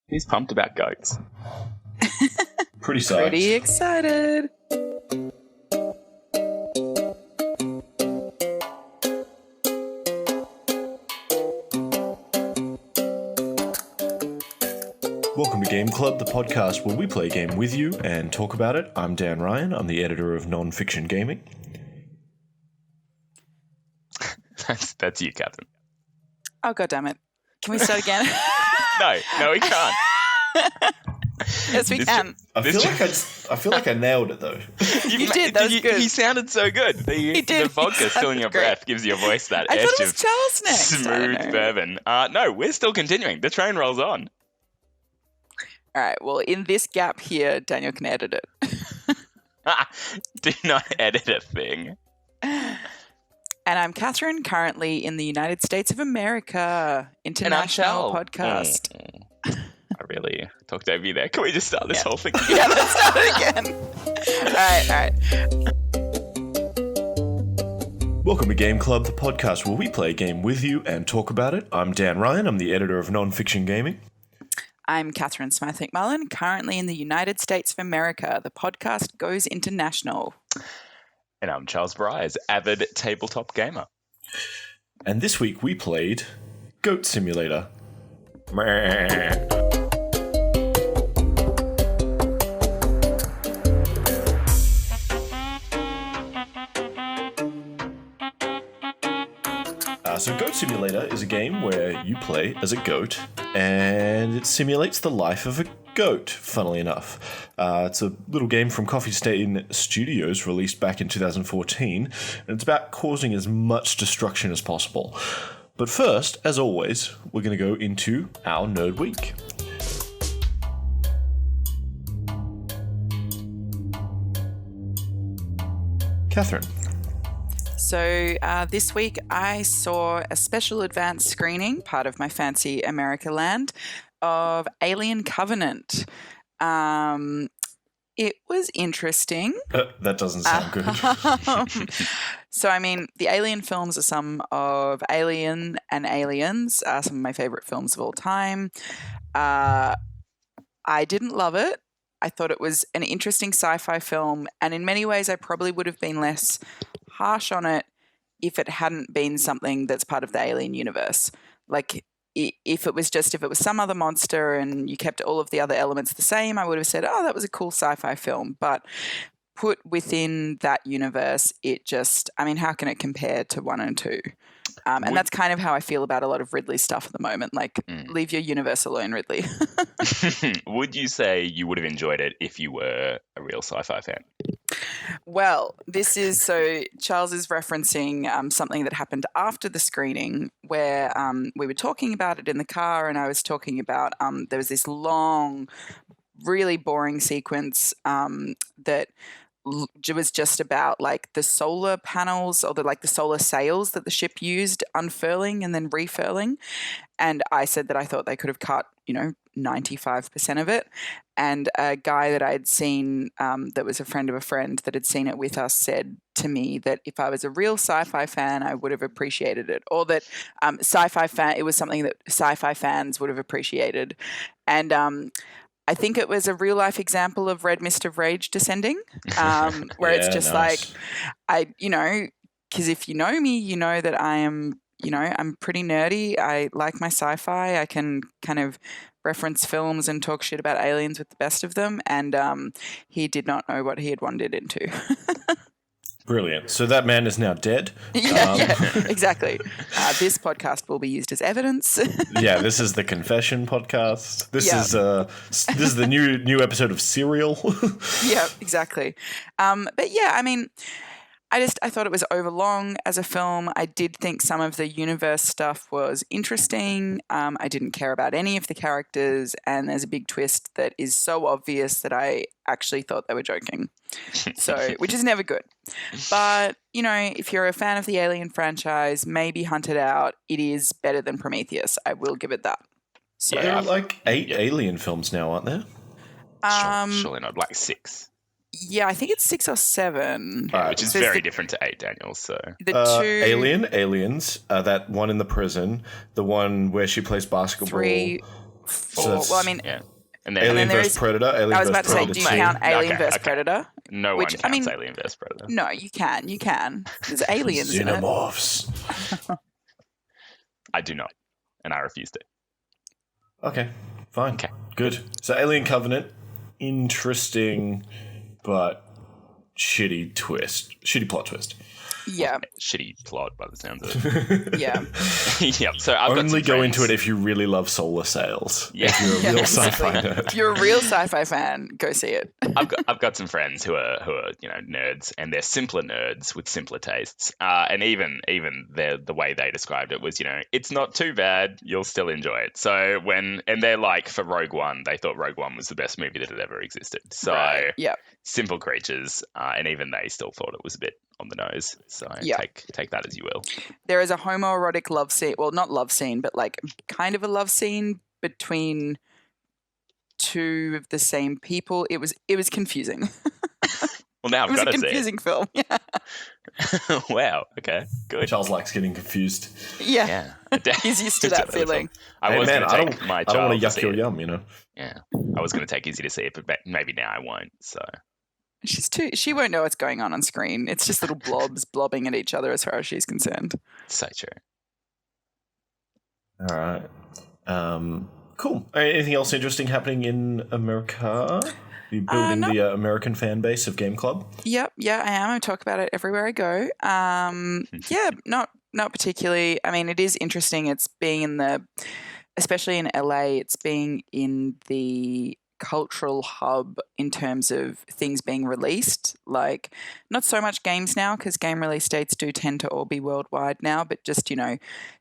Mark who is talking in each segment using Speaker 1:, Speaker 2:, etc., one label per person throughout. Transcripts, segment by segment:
Speaker 1: He's pumped about goats.
Speaker 2: Pretty psyched.
Speaker 3: Pretty excited.
Speaker 2: Welcome to Game Club, the podcast where we play a game with you and talk about it. I'm Dan Ryan. I'm the editor of Non-Fiction Gaming.
Speaker 1: That's you, Captain.
Speaker 3: Oh, God damn it. Can we start again?
Speaker 1: No, we can't.
Speaker 3: Yes, we can.
Speaker 2: I feel like I nailed it though.
Speaker 3: You did. That was good.
Speaker 1: He sounded so good.
Speaker 3: He did.
Speaker 1: The vodka still in your breath gives your voice that
Speaker 3: I
Speaker 1: edge
Speaker 3: thought it was
Speaker 1: of
Speaker 3: Charles next.
Speaker 1: smooth bourbon. No, we're still continuing. The train rolls on.
Speaker 3: All right. Well, in this gap here, Daniel can edit it.
Speaker 1: Do not edit a thing.
Speaker 3: And I'm Catherine, currently in the United States of America, international podcast.
Speaker 1: I really talked over you there. Can we just start this whole thing?
Speaker 3: Yeah, let's start it again. All right.
Speaker 2: Welcome to Game Club, the podcast where we play a game with you and talk about it. I'm Dan Ryan. I'm the editor of Non-Fiction Gaming.
Speaker 3: I'm Catherine Smythe-McMullen, currently in the United States of America. The podcast goes international.
Speaker 1: And I'm Charles Bryce, avid tabletop gamer.
Speaker 2: And this week we played Goat Simulator. So Goat Simulator is a game where you play as a goat and it simulates the life of a goat, funnily enough. It's a little game from Coffee Stain Studios released back in 2014, and it's about causing as much destruction as possible. But first, as always, we're going to go into our Nerd Week. Catherine.
Speaker 3: So this week I saw a special advanced screening, part of my fancy America land, of Alien Covenant. It was interesting.
Speaker 2: That doesn't sound good.
Speaker 3: So, I mean, the Alien films are some of Alien and Aliens, some of my favorite films of all time. I didn't love it. I thought it was an interesting sci-fi film, and in many ways I probably would have been less harsh on it if it hadn't been something that's part of the Alien universe. Like, if it was some other monster and you kept all of the other elements the same, I would have said, oh, that was a cool sci-fi film. But put within that universe, it just, I mean, how can it compare to 1 and 2? And that's kind of how I feel about a lot of Ridley stuff at the moment. Like, leave your universe alone, Ridley.
Speaker 1: Would you say you would have enjoyed it if you were a real sci-fi fan?
Speaker 3: Well, Charles is referencing something that happened after the screening where we were talking about it in the car, and I was talking about there was this long, really boring sequence that was just about like the solar panels or the solar sails that the ship used unfurling and then refurling. And I said that I thought they could have cut, 95% of it. And a guy that I'd seen that was a friend of a friend that had seen it with us said to me that if I was a real sci-fi fan, I would have appreciated it, or that it was something that sci-fi fans would have appreciated. And I think it was a real life example of Red Mist of Rage descending, where it's just nice. Because if you know me, you know that I am, I'm pretty nerdy. I like my sci-fi. I can kind of reference films and talk shit about aliens with the best of them. And he did not know what he had wandered into.
Speaker 2: Brilliant. So that man is now dead.
Speaker 3: Yeah, exactly. This podcast will be used as evidence.
Speaker 2: Yeah, this is the confession podcast. This is the new episode of Serial.
Speaker 3: Yeah, exactly. But yeah, I mean, I thought it was overlong as a film. I did think some of the universe stuff was interesting. I didn't care about any of the characters, and there's a big twist that is so obvious that I actually thought they were joking. So, which is never good. But, if you're a fan of the Alien franchise, maybe hunt it out. It is better than Prometheus. I will give it that. So,
Speaker 2: there are like 8 Alien films now, aren't there?
Speaker 1: Surely not, like 6.
Speaker 3: Yeah, I think it's 6 or 7.
Speaker 1: Which is very different to 8, Daniel. So
Speaker 3: the two
Speaker 2: Aliens, that one in the prison, the one where she plays basketball.
Speaker 3: 3,
Speaker 2: that's-
Speaker 3: well, I mean,
Speaker 1: Yeah. And
Speaker 2: Alien
Speaker 3: then there
Speaker 2: vs
Speaker 3: is-
Speaker 2: Predator. Alien
Speaker 3: I was
Speaker 2: vs
Speaker 3: about to say,
Speaker 2: Predator
Speaker 3: do you
Speaker 2: 2.
Speaker 3: count Alien
Speaker 1: Okay,
Speaker 3: vs
Speaker 1: okay.
Speaker 3: Predator?
Speaker 1: no
Speaker 3: which,
Speaker 1: one
Speaker 3: I
Speaker 1: counts
Speaker 3: mean-
Speaker 1: Alien vs Predator.
Speaker 3: No, you can. There's aliens in it.
Speaker 2: Xenomorphs.
Speaker 1: I do not, and I refuse to.
Speaker 2: Okay, fine.
Speaker 1: Okay.
Speaker 2: Good. So Alien Covenant, interesting, but shitty plot twist.
Speaker 3: Yeah,
Speaker 1: Shitty plot by the sounds of it.
Speaker 3: yeah.
Speaker 1: Yep. So I've got
Speaker 2: Only
Speaker 1: some
Speaker 2: go into
Speaker 1: friends-
Speaker 2: it if you really love solar sails.
Speaker 1: Yeah.
Speaker 2: If you're a
Speaker 3: Yeah,
Speaker 2: real
Speaker 3: basically.
Speaker 2: sci-fi
Speaker 3: If
Speaker 2: nerd.
Speaker 3: you're a real sci-fi fan, go see it.
Speaker 1: I've got some friends who are nerds, and they're simpler nerds with simpler tastes. And even the way they described it was, it's not too bad. You'll still enjoy it. So and they're like, for Rogue One, they thought Rogue One was the best movie that had ever existed. So
Speaker 3: Right. Yeah.
Speaker 1: simple creatures, and even they still thought it was a bit on the nose. So
Speaker 3: Yeah.
Speaker 1: take that as you will.
Speaker 3: There is a homoerotic love scene. Well, not love scene, but like kind of a love scene between two of the same people. It was confusing.
Speaker 1: Well, now
Speaker 3: It
Speaker 1: I've
Speaker 3: was
Speaker 1: got
Speaker 3: a
Speaker 1: to see
Speaker 3: confusing film. Yeah.
Speaker 1: it. Wow. Okay. Good.
Speaker 2: Charles likes getting confused.
Speaker 3: Yeah.
Speaker 1: Yeah.
Speaker 3: He's used to that feeling.
Speaker 1: I
Speaker 2: Hey,
Speaker 1: was
Speaker 2: man,
Speaker 1: going
Speaker 2: I
Speaker 1: to
Speaker 2: don't,
Speaker 1: take my
Speaker 2: I don't
Speaker 1: child
Speaker 2: want
Speaker 1: to
Speaker 2: to
Speaker 1: see
Speaker 2: yuck your
Speaker 1: it.
Speaker 2: yum,
Speaker 1: Yeah. I was going to take Izzy to see it, but maybe now I won't. So
Speaker 3: She won't know what's going on screen. It's just little blobs blobbing at each other as far as she's concerned.
Speaker 1: so true.
Speaker 2: All right. Cool. Anything else interesting happening in America? You building
Speaker 3: no.
Speaker 2: the American fan base of Game Club?
Speaker 3: Yep, yeah, I am. I talk about it everywhere I go. Yeah, not particularly. I mean, it is interesting. It's being especially in LA, it's being in the cultural hub in terms of things being released. Like, not so much games now, because game release dates do tend to all be worldwide now, but just,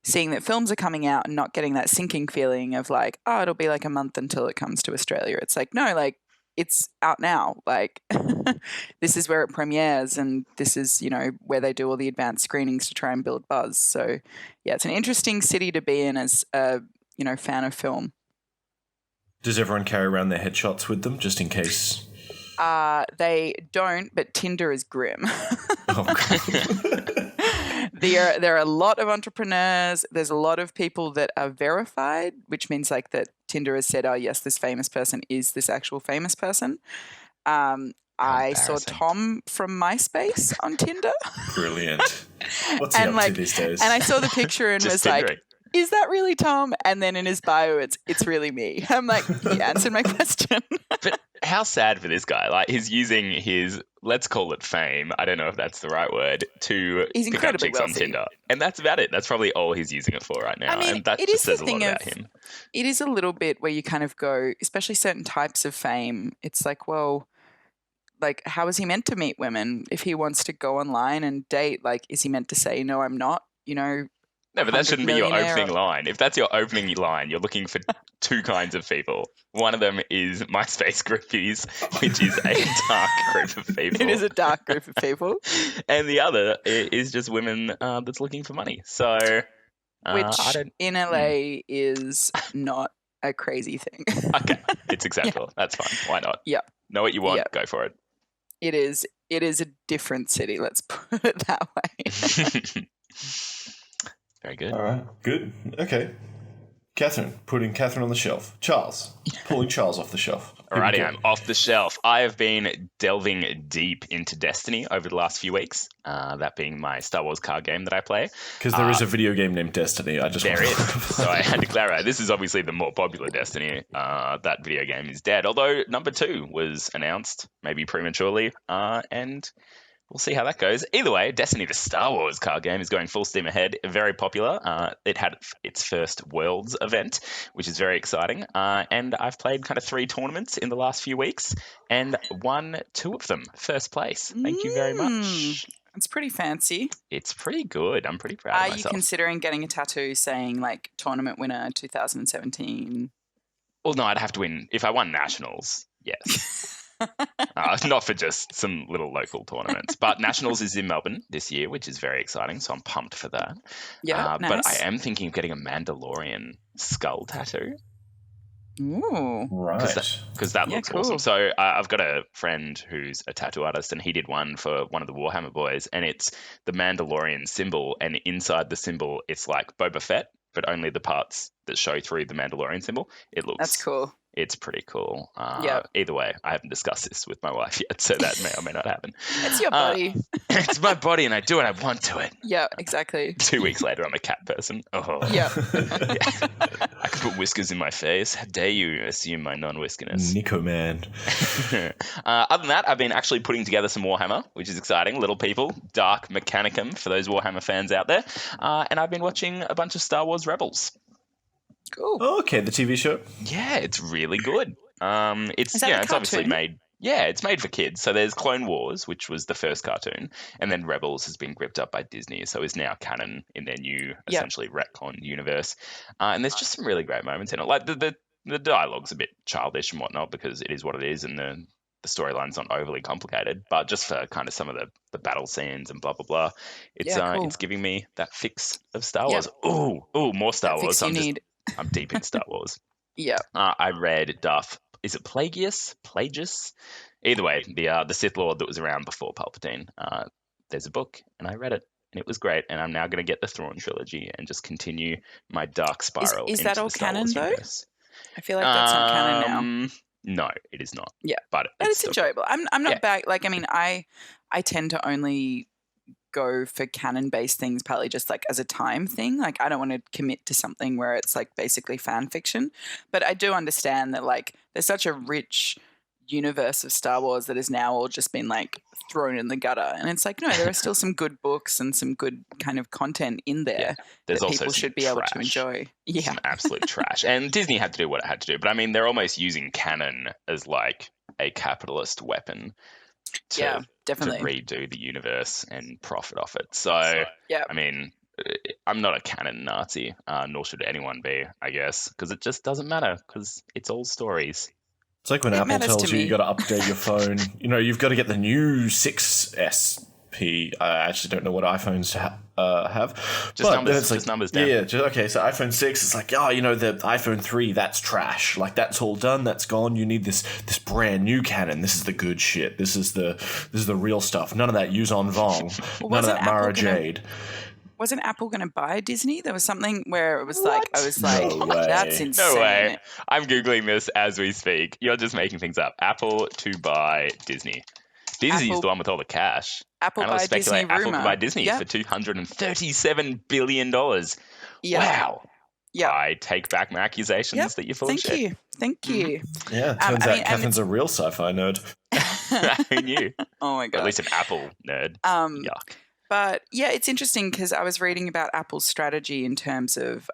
Speaker 3: seeing that films are coming out and not getting that sinking feeling of like, oh, it'll be like a month until it comes to Australia. It's like, no, like, it's out now. Like, this is where it premieres, and this is, where they do all the advanced screenings to try and build buzz. So, yeah, it's an interesting city to be in as a, fan of film.
Speaker 2: Does everyone carry around their headshots with them just in case?
Speaker 3: They don't, but Tinder is grim.
Speaker 2: Oh, God.
Speaker 3: There are a lot of entrepreneurs. There's a lot of people that are verified, which means like that Tinder has said, oh, yes, this famous person is this actual famous person. I saw
Speaker 1: embarrassing.
Speaker 3: Tom from MySpace on Tinder.
Speaker 2: Brilliant. What's he
Speaker 3: And,
Speaker 2: up to these days?
Speaker 3: And I saw the picture and
Speaker 1: Just
Speaker 3: was like,
Speaker 1: Tindering.
Speaker 3: is that really Tom? And then in his bio, it's really me. I'm like, he answered my question.
Speaker 1: But how sad for this guy. Like, he's using his, let's call it fame, I don't know if that's the right word, to
Speaker 3: He's
Speaker 1: pick up
Speaker 3: incredibly
Speaker 1: chicks on
Speaker 3: wealthy.
Speaker 1: Tinder. And that's about it. That's probably all he's using it for right now.
Speaker 3: I mean,
Speaker 1: and that
Speaker 3: it
Speaker 1: just
Speaker 3: is the
Speaker 1: says a lot
Speaker 3: thing
Speaker 1: about
Speaker 3: of-
Speaker 1: him.
Speaker 3: It is a little bit where you kind of go, especially certain types of fame, it's like, well, like, how is he meant to meet women? If he wants to go online and date, like, is he meant to say, no, I'm not,
Speaker 1: No, but that
Speaker 3: 100
Speaker 1: shouldn't be your
Speaker 3: millionaire
Speaker 1: opening line. If that's your opening line, you're looking for two kinds of people. One of them is MySpace groupies, which is a dark group of people.
Speaker 3: It is a dark group of people,
Speaker 1: And the other is just women that's looking for money. So, I
Speaker 3: which
Speaker 1: don't.
Speaker 3: in LA is not a crazy thing.
Speaker 1: Okay, it's acceptable. That's fine. Why not?
Speaker 3: Yeah.
Speaker 1: Know what you want,
Speaker 3: Yeah.
Speaker 1: go for it.
Speaker 3: It is a different city, let's put it that way.
Speaker 1: Very good.
Speaker 2: All right. Good. Okay. Catherine, putting Catherine on the shelf. Charles, pulling Charles off the shelf. Here we
Speaker 1: Alrighty,
Speaker 2: go.
Speaker 1: I'm off the shelf. I have been delving deep into Destiny over the last few weeks. That being my Star Wars card game that I play.
Speaker 2: Because there is a video game named Destiny. I just
Speaker 1: There
Speaker 2: want
Speaker 1: is. So I had to clarify. This is obviously the more popular Destiny. That video game is dead. Although number 2 was announced, maybe prematurely, and we'll see how that goes. Either way, Destiny, the Star Wars card game, is going full steam ahead. Very popular. It had its first Worlds event, which is very exciting. And I've played kind of 3 tournaments in the last few weeks and won 2 of them. First place. Thank you very much.
Speaker 3: It's pretty fancy.
Speaker 1: It's pretty good. I'm pretty proud
Speaker 3: Are
Speaker 1: of
Speaker 3: you
Speaker 1: myself.
Speaker 3: considering getting a tattoo saying like tournament winner 2017?
Speaker 1: Well, no, I'd have to win. If I won nationals, yes. Not for just some little local tournaments. But nationals is in Melbourne this year, which is very exciting. So I'm pumped for that.
Speaker 3: Yeah, nice.
Speaker 1: But I am thinking of getting a Mandalorian skull tattoo
Speaker 3: Ooh.
Speaker 2: Right.
Speaker 1: because that
Speaker 3: Yeah,
Speaker 1: looks
Speaker 3: cool.
Speaker 1: awesome. So I've got a friend who's a tattoo artist, and he did one for one of the Warhammer boys, and it's the Mandalorian symbol, and inside the symbol, it's like Boba Fett but only the parts that show through the Mandalorian symbol. It looks
Speaker 3: That's cool.
Speaker 1: It's pretty cool.
Speaker 3: Yep.
Speaker 1: Either way, I haven't discussed this with my wife yet, so that may or may not happen.
Speaker 3: It's your body.
Speaker 1: It's my body, and I do what I want to it.
Speaker 3: Yeah, exactly.
Speaker 1: 2 weeks later, I'm a cat person. Oh,
Speaker 3: Yeah.
Speaker 1: yeah. I can put whiskers in my face. How dare you assume my non-whiskerness?
Speaker 2: Nico man.
Speaker 1: Other than that, I've been actually putting together some Warhammer, which is exciting. Little People, Dark Mechanicum for those Warhammer fans out there. And I've been watching a bunch of Star Wars Rebels.
Speaker 3: Cool.
Speaker 2: Oh, okay, the TV show.
Speaker 1: Yeah, it's really good. It's
Speaker 3: Is that the
Speaker 1: it's obviously
Speaker 3: cartoon?
Speaker 1: made. Yeah, it's made for kids. So there's Clone Wars, which was the first cartoon, and then Rebels has been gripped up by Disney, so is now canon in their new, essentially retcon universe. And there's just some really great moments in it. Like the dialogue's a bit childish and whatnot because it is what it is, and the storyline's not overly complicated. But just for kind of some of the battle scenes and blah blah blah, it's
Speaker 3: cool.
Speaker 1: it's giving me that fix of Star Wars. Ooh, more Star
Speaker 3: That
Speaker 1: Wars.
Speaker 3: fix you need.
Speaker 1: I'm deep in Star Wars.
Speaker 3: Yeah.
Speaker 1: I read Darth. Is it Plagueis? Either way, the Sith Lord that was around before Palpatine. There's a book, and I read it, and it was great. And I'm now going to get the Thrawn trilogy and just continue my dark spiral.
Speaker 3: Is
Speaker 1: into
Speaker 3: that all
Speaker 1: the Star
Speaker 3: canon
Speaker 1: Wars
Speaker 3: though?
Speaker 1: universe.
Speaker 3: I feel like that's not canon now.
Speaker 1: No, it is not.
Speaker 3: Yeah,
Speaker 1: but
Speaker 3: it's
Speaker 1: still
Speaker 3: enjoyable. I'm not
Speaker 1: Yeah.
Speaker 3: back. Like, I mean, I tend to only go for canon-based things, partly just like as a time thing. Like, I don't want to commit to something where it's like basically fan fiction. But I do understand that like there's such a rich universe of Star Wars that has now all just been like thrown in the gutter, and it's like, no, there are still some good books and some good kind of content in there
Speaker 1: There's
Speaker 3: that
Speaker 1: also
Speaker 3: people
Speaker 1: some
Speaker 3: should be able to
Speaker 1: trash.
Speaker 3: enjoy. Yeah,
Speaker 1: Some absolute trash. And Disney had to do what it had to do. But I mean, they're almost using canon as like a capitalist weapon to
Speaker 3: definitely
Speaker 1: redo the universe and profit off it. So,
Speaker 3: yeah.
Speaker 1: I mean, I'm not a canon Nazi, nor should anyone be, I guess, because it just doesn't matter because it's all stories.
Speaker 2: It's like when
Speaker 3: It
Speaker 2: Apple
Speaker 3: matters
Speaker 2: tells
Speaker 3: to
Speaker 2: you
Speaker 3: me.
Speaker 2: you got to update your phone. You know, you've got to get the new 6SP. I actually don't know what iPhones have.
Speaker 1: Just
Speaker 2: But
Speaker 1: numbers,
Speaker 2: then it's like,
Speaker 1: just numbers, Dan.
Speaker 2: Yeah, okay, so iPhone 6, it's like, the iPhone 3, that's trash. Like, that's all done, that's gone. You need this brand new Canon. This is the good shit. This is the real stuff. None of that Yuzon Vong.
Speaker 3: Well,
Speaker 2: None of
Speaker 3: wasn't
Speaker 2: that Mara
Speaker 3: Apple gonna-
Speaker 2: Jade.
Speaker 3: Wasn't Apple going to buy Disney? There was something where it was like, I was like,
Speaker 2: No way.
Speaker 3: that's insane.
Speaker 1: No way. I'm Googling this as we speak. You're just making things up. Apple to buy Disney. Disney's
Speaker 3: Apple-
Speaker 1: the one with all the cash.
Speaker 3: Apple
Speaker 1: Analysts
Speaker 3: buy Disney
Speaker 1: speculate Apple
Speaker 3: rumor.
Speaker 1: could buy Disney
Speaker 3: Yeah.
Speaker 1: for $237 billion.
Speaker 3: Yeah.
Speaker 1: Wow.
Speaker 3: Yeah.
Speaker 1: I take back my accusations
Speaker 3: Yep.
Speaker 1: that you're full of
Speaker 3: Thank
Speaker 1: shit.
Speaker 3: you. Thank you.
Speaker 2: Yeah, it turns
Speaker 3: I
Speaker 2: out
Speaker 3: mean,
Speaker 2: Catherine's a real sci-fi nerd.
Speaker 1: Who knew?
Speaker 3: Oh my
Speaker 1: At
Speaker 3: God.
Speaker 1: least an Apple nerd. Yuck.
Speaker 3: But yeah, it's interesting because I was reading about Apple's strategy in terms of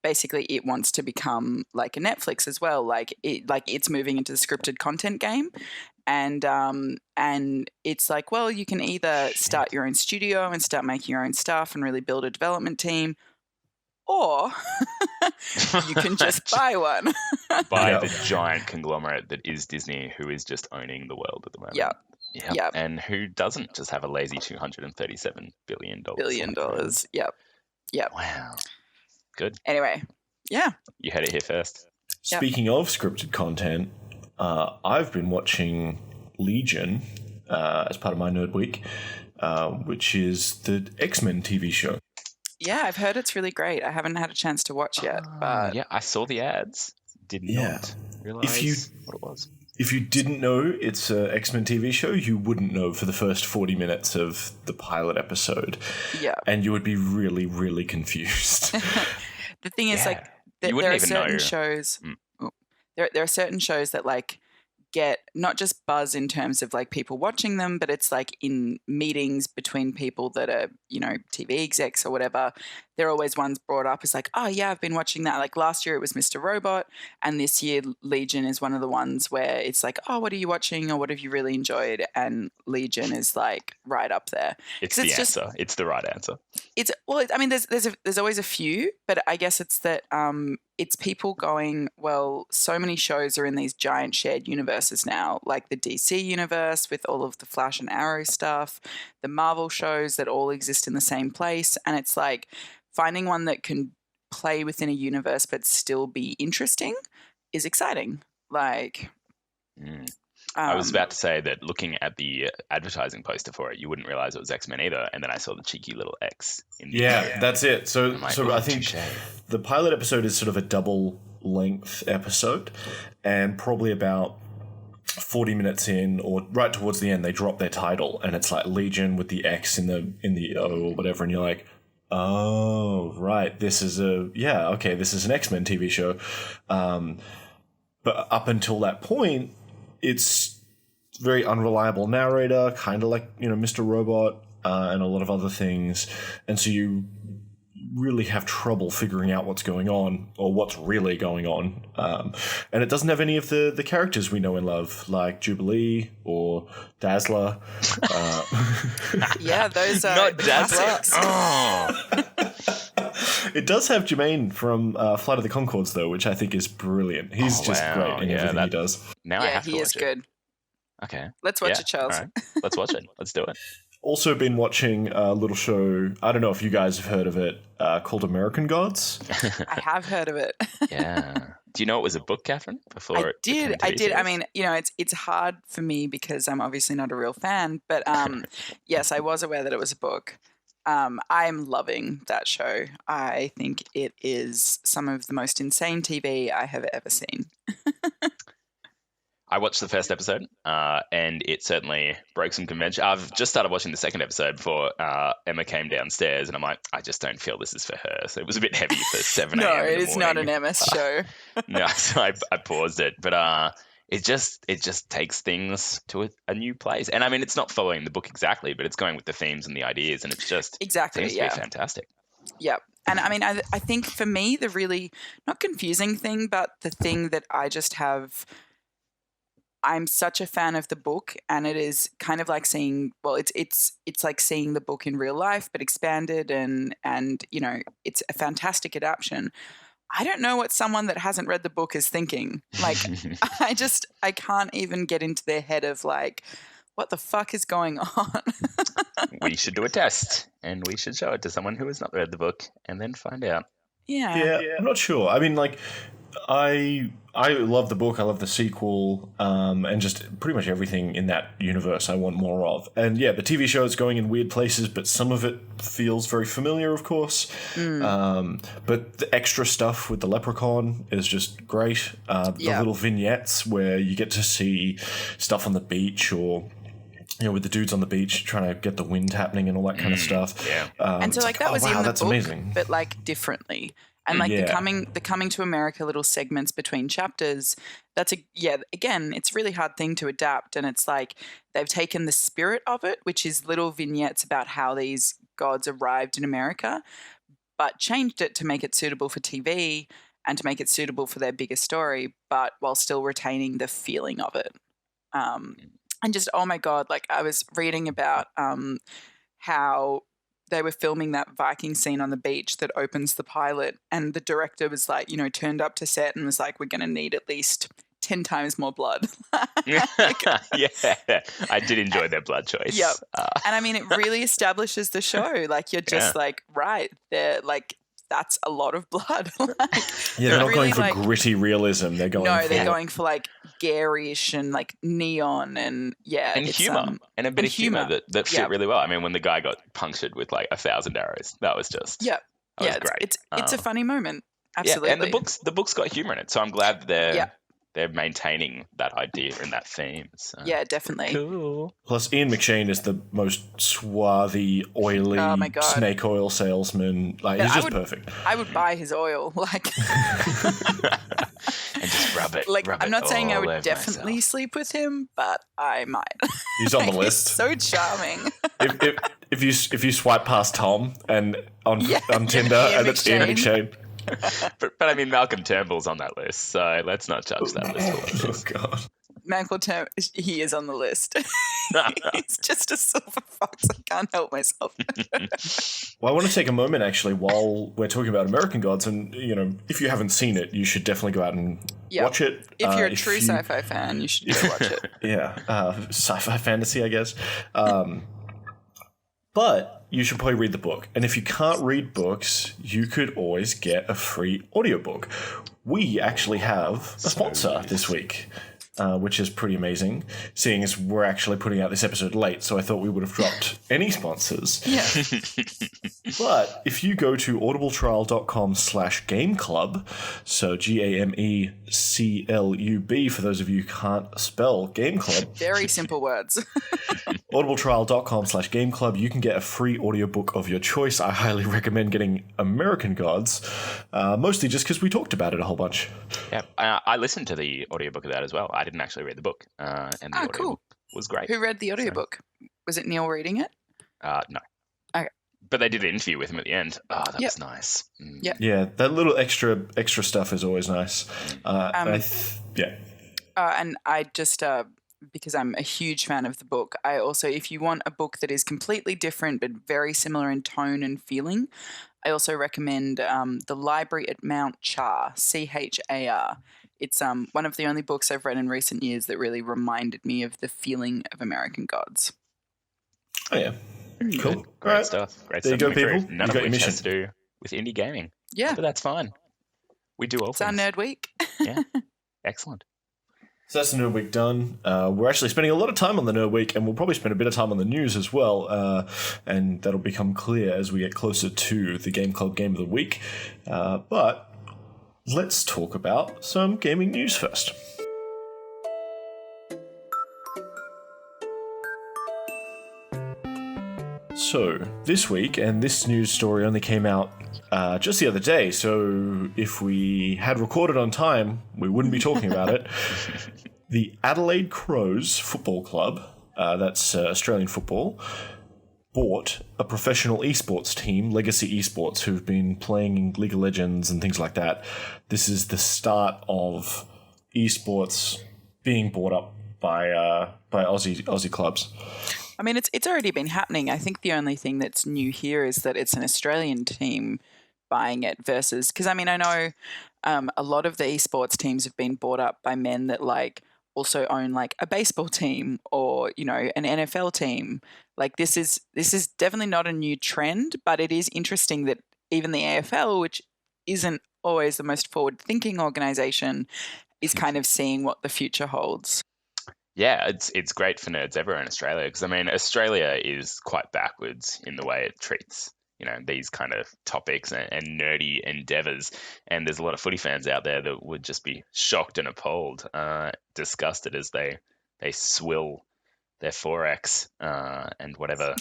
Speaker 3: basically it wants to become like a Netflix as well. Like it's moving into the scripted content game, and it's like, well, you can either start your own studio and start making your own stuff and really build a development team, or you can just buy one.
Speaker 1: By
Speaker 2: Yeah.
Speaker 1: the giant conglomerate that is Disney, who is just owning the world at the moment.
Speaker 3: Yeah.
Speaker 1: Yep.
Speaker 3: Yep.
Speaker 1: And who doesn't just have a lazy $237 billion?
Speaker 3: $1 billion. Yep. Yep.
Speaker 1: Wow. Good.
Speaker 3: Anyway, yeah.
Speaker 1: You heard it here first.
Speaker 3: Yep.
Speaker 2: Speaking of scripted content, I've been watching Legion as part of my Nerd Week, which is the X-Men TV show.
Speaker 3: Yeah, I've heard it's really great. I haven't had a chance to watch yet, but
Speaker 1: Yeah, I saw the ads. Did
Speaker 2: Yeah.
Speaker 1: not realize what it was.
Speaker 2: If you didn't know it's an X-Men TV show, you wouldn't know for the first 40 minutes of the pilot episode.
Speaker 3: yeah.
Speaker 2: And you would be really, really confused.
Speaker 3: The thing is,
Speaker 1: Yeah.
Speaker 3: like,
Speaker 1: You
Speaker 3: there
Speaker 1: wouldn't
Speaker 3: are
Speaker 1: even
Speaker 3: certain
Speaker 1: know.
Speaker 3: shows.
Speaker 1: Mm.
Speaker 3: Oh, there are certain shows that like get not just buzz in terms of like people watching them, but it's like in meetings between people that are, TV execs or whatever. There are always ones brought up as like, oh yeah, I've been watching that. Like last year it was Mr. Robot, and this year Legion is one of the ones where it's like, oh, what are you watching or what have you really enjoyed? And Legion is like right up there.
Speaker 1: It's
Speaker 3: 'Cause
Speaker 1: the
Speaker 3: it's just-
Speaker 1: answer. It's the right answer.
Speaker 3: It's I mean, there's always a few, but I guess it's that it's people going, well, so many shows are in these giant shared universes now, like the DC universe with all of the Flash and Arrow stuff, the Marvel shows that all exist in the same place, and it's like finding one that can play within a universe but still be interesting is exciting. Like,
Speaker 1: Mm. I was about to say that looking at the advertising poster for it, you wouldn't realize it was X-Men either, and then I saw the cheeky little X.
Speaker 2: That's it. So,
Speaker 1: like,
Speaker 2: I think the pilot episode is sort of a double-length episode, and probably about 40 minutes in, or right towards the end, they drop their title, and it's like Legion with the X in the O or whatever, and you're like, oh, right, this is this is an X-Men TV show. But up until that point, it's very unreliable narrator, kind of like, Mr. Robot, and a lot of other things. And so you really have trouble figuring out what's going on or what's really going on. And it doesn't have any of the characters we know and love, like Jubilee or Dazzler.
Speaker 3: Yeah, those are
Speaker 1: not Dazzler.
Speaker 3: Oh.
Speaker 2: It does have Jermaine from Flight of the Conchords, though, which I think is brilliant. He's just great in everything he does.
Speaker 1: Now I have to watch it.
Speaker 3: He is good.
Speaker 1: Okay.
Speaker 3: Let's watch it, Charles.
Speaker 1: All right. Let's watch it. Let's do it.
Speaker 2: Also been watching a little show, I don't know if you guys have heard of it, called American Gods.
Speaker 3: I have heard of it.
Speaker 1: Yeah. Do you know it was a book, Catherine?
Speaker 3: I did. I mean, it's hard for me because I'm obviously not a real fan, but yes, I was aware that it was a book. I'm loving that show. I think it is some of the most insane TV I have ever seen.
Speaker 1: I watched the first episode, and it certainly broke some convention. I've just started watching the second episode before Emma came downstairs, and I'm like, I just don't feel this is for her. So it was a bit heavy for 7 a.m.
Speaker 3: No, it is not an Emma show.
Speaker 1: No, so I paused it, but it just takes things to a new place. And I mean, it's not following the book exactly, but it's going with the themes and the ideas, and it's just seems to be fantastic.
Speaker 3: Yep. And I mean, I think for me, the really not confusing thing, but the thing that I just have, I'm such a fan of the book, and it is kind of like seeing, well, it's like seeing the book in real life, but expanded, and it's a fantastic adaptation. I don't know what someone that hasn't read the book is thinking. Like, I can't even get into their head of like, what the fuck is going on?
Speaker 1: We should do a test, and we should show it to someone who has not read the book, and then find out.
Speaker 3: Yeah.
Speaker 2: I'm not sure. I mean, like, I love the book. I love the sequel, and just pretty much everything in that universe I want more of. And yeah, the TV show is going in weird places, but some of it feels very familiar, of course. But the extra stuff with the leprechaun is just great. The little vignettes where you get to see stuff on the beach, or with the dudes on the beach trying to get the wind happening and all that kind of stuff.
Speaker 1: Yeah.
Speaker 3: And so like that was in the book,
Speaker 2: amazing.
Speaker 3: but like differently. And like the coming to America little segments between chapters, again, it's a really hard thing to adapt. And it's like they've taken the spirit of it, which is little vignettes about how these gods arrived in America, but changed it to make it suitable for TV and to make it suitable for their bigger story, but while still retaining the feeling of it. And just, oh my God, like I was reading about how they were filming that Viking scene on the beach that opens the pilot, and the director was like, turned up to set and was like, we're going to need at least 10 times more blood.
Speaker 1: Yeah, I did enjoy their blood choice.
Speaker 3: Yep. And I mean, it really establishes the show. Like, you're just like, right, they're like, that's a lot of blood.
Speaker 2: They're not really going for gritty realism. They're going
Speaker 3: for like garish and like neon and
Speaker 1: humor and a bit of humor that fit really well. I mean, when the guy got punctured with like 1,000 arrows, that was just that was great.
Speaker 3: It's a funny moment. Absolutely.
Speaker 1: Yeah, and the book's got humor in it, so I'm glad that they're maintaining that idea and that theme. So.
Speaker 3: Yeah, definitely.
Speaker 1: Cool.
Speaker 2: Plus, Ian McShane is the most swarthy, oily snake oil salesman. Like, he's just perfect.
Speaker 3: I would buy his oil, like,
Speaker 1: and just rub it.
Speaker 3: Like, I'm not saying I would definitely sleep with him, but I might.
Speaker 2: He's on the list.
Speaker 3: He's so charming.
Speaker 2: If you swipe past Tom and on Tinder and it's Ian McShane.
Speaker 1: but I mean, Malcolm Turnbull's on that list, so let's not judge that list.
Speaker 2: Oh God,
Speaker 3: Malcolm Turnbull, he is on the list. He's just a silver fox. I can't help myself.
Speaker 2: Well, I want to take a moment actually while we're talking about American Gods, and if you haven't seen it, you should definitely go out and watch it.
Speaker 3: If you're a true sci-fi fan, you should go watch it.
Speaker 2: Sci-fi fantasy, I guess. But you should probably read the book. And if you can't read books, you could always get a free audiobook. We actually have a sponsor this week. which is pretty amazing, seeing as we're actually putting out this episode late, so I thought we would have dropped any sponsors.
Speaker 3: Yeah.
Speaker 2: But if you go to audibletrial.com/gameclub, so GAMECLUB for those of you who can't spell Game Club.
Speaker 3: Very simple words.
Speaker 2: audibletrial.com/gameclub, you can get a free audiobook of your choice. I highly recommend getting American Gods, mostly just because we talked about it a whole bunch.
Speaker 1: Yeah, I listened to the audiobook of that as well. I didn't actually read the book, and the audiobook
Speaker 3: cool.
Speaker 1: was great.
Speaker 3: Who read the audiobook? Was it Neil reading it?
Speaker 1: No.
Speaker 3: Okay.
Speaker 1: But they did an interview with him at the end. Oh, that was nice. Mm.
Speaker 3: Yep.
Speaker 2: Yeah, that little extra stuff is always nice.
Speaker 3: And I just, because I'm a huge fan of the book, I also, if you want a book that is completely different but very similar in tone and feeling, I also recommend The Library at Mount Char, CHAR. It's one of the only books I've read in recent years that really reminded me of the feeling of American Gods.
Speaker 2: Oh, yeah. Cool.
Speaker 1: Great stuff. Great
Speaker 2: there
Speaker 1: stuff.
Speaker 2: you go, people.
Speaker 1: None
Speaker 2: You
Speaker 1: of
Speaker 2: got your
Speaker 1: which
Speaker 2: mission.
Speaker 1: has to do with indie gaming.
Speaker 3: Yeah.
Speaker 1: But that's fine. We do all
Speaker 3: It's our
Speaker 1: things.
Speaker 3: Nerd Week.
Speaker 1: Yeah. Excellent.
Speaker 2: So that's the Nerd Week done. We're actually spending a lot of time on the Nerd Week, and we'll probably spend a bit of time on the news as well, and that'll become clear as we get closer to the Game Club Game of the Week. But let's talk about some gaming news first. So, this week, and this news story only came out just the other day, so if we had recorded on time, we wouldn't be talking about it. The Adelaide Crows Football Club, that's Australian football, bought a professional esports team, Legacy Esports, who've been playing in League of Legends and things like that. This is the start of esports being bought up by Aussie clubs.
Speaker 3: I mean, it's already been happening. I think the only thing that's new here is that it's an Australian team buying it versus, because I mean, I know a lot of the esports teams have been bought up by men that like also own like a baseball team or, you know, an NFL team. Like this is definitely not a new trend, but it is interesting that even the AFL, which isn't always the most forward-thinking organization, is kind of seeing what the future holds.
Speaker 1: Yeah, it's great for nerds everywhere in Australia because, I mean, Australia is quite backwards in the way it treats, you know, these kind of topics and nerdy endeavors. And there's a lot of footy fans out there that would just be shocked and appalled, disgusted as they swill their Forex and whatever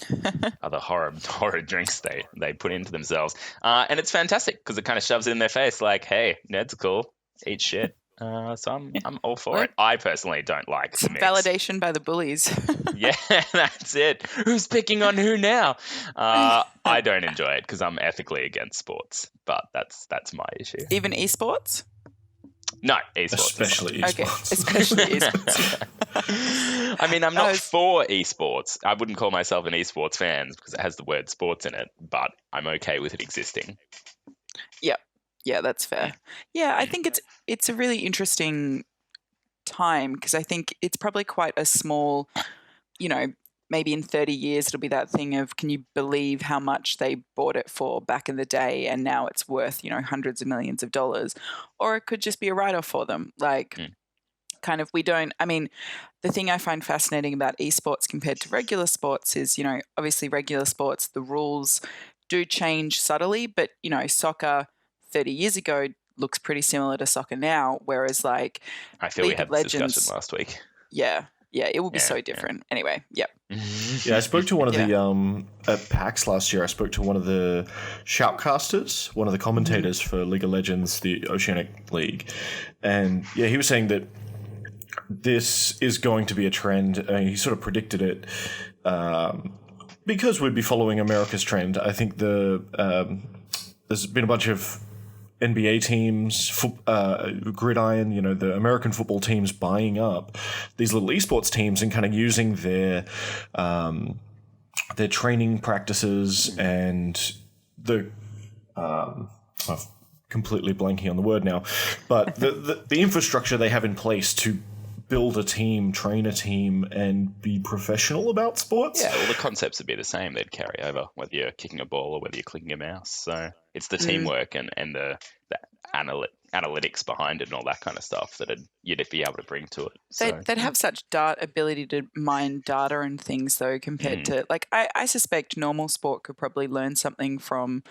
Speaker 1: other horrid drinks they put into themselves. And it's fantastic because it kind of shoves it in their face like, hey, nerds are cool, eat shit. So I'm all for it. I personally don't like the mix.
Speaker 3: Validation by the bullies.
Speaker 1: Yeah, that's it. Who's picking on who now? I don't enjoy it because I'm ethically against sports, but that's my issue.
Speaker 3: Even esports?
Speaker 1: No, esports.
Speaker 2: Especially esports.
Speaker 3: Okay, especially esports.
Speaker 1: I mean, I'm not for esports. I wouldn't call myself an esports fan because it has the word sports in it, but I'm okay with it existing.
Speaker 3: Yep. Yeah, that's fair. Yeah, I think it's a really interesting time because I think it's probably quite a small, you know, maybe in 30 years it'll be that thing of can you believe how much they bought it for back in the day and now it's worth, you know, hundreds of millions of dollars. Or it could just be a write-off for them. Like kind of I mean, the thing I find fascinating about esports compared to regular sports is, you know, obviously regular sports, the rules do change subtly, but, you know, soccer 30 years ago looks pretty similar to soccer now, whereas like
Speaker 1: I feel
Speaker 3: League
Speaker 1: we had
Speaker 3: of Legends,
Speaker 1: this discussion last week.
Speaker 3: Yeah, it will be so different. Anyway, yep.
Speaker 2: Yeah, I spoke to one of the at PAX last year. I spoke to one of the shoutcasters, one of the commentators for League of Legends, the Oceanic League, and yeah, he was saying that this is going to be a trend. He sort of predicted it because we'd be following America's trend. I think there's been a bunch of NBA teams, Gridiron, you know, the American football teams buying up these little esports teams and kind of using their training practices and the I'm completely blanking on the word now, but the infrastructure they have in place to build a team, train a team, and be professional about sports.
Speaker 1: Yeah, well, the concepts would be the same. They'd carry over, whether you're kicking a ball or whether you're clicking a mouse. So it's the teamwork and the analytics behind it and all that kind of stuff that you'd be able to bring to it. So,
Speaker 3: They'd have such ability to mine data and things, though, compared to, like, I suspect normal sport could probably learn something from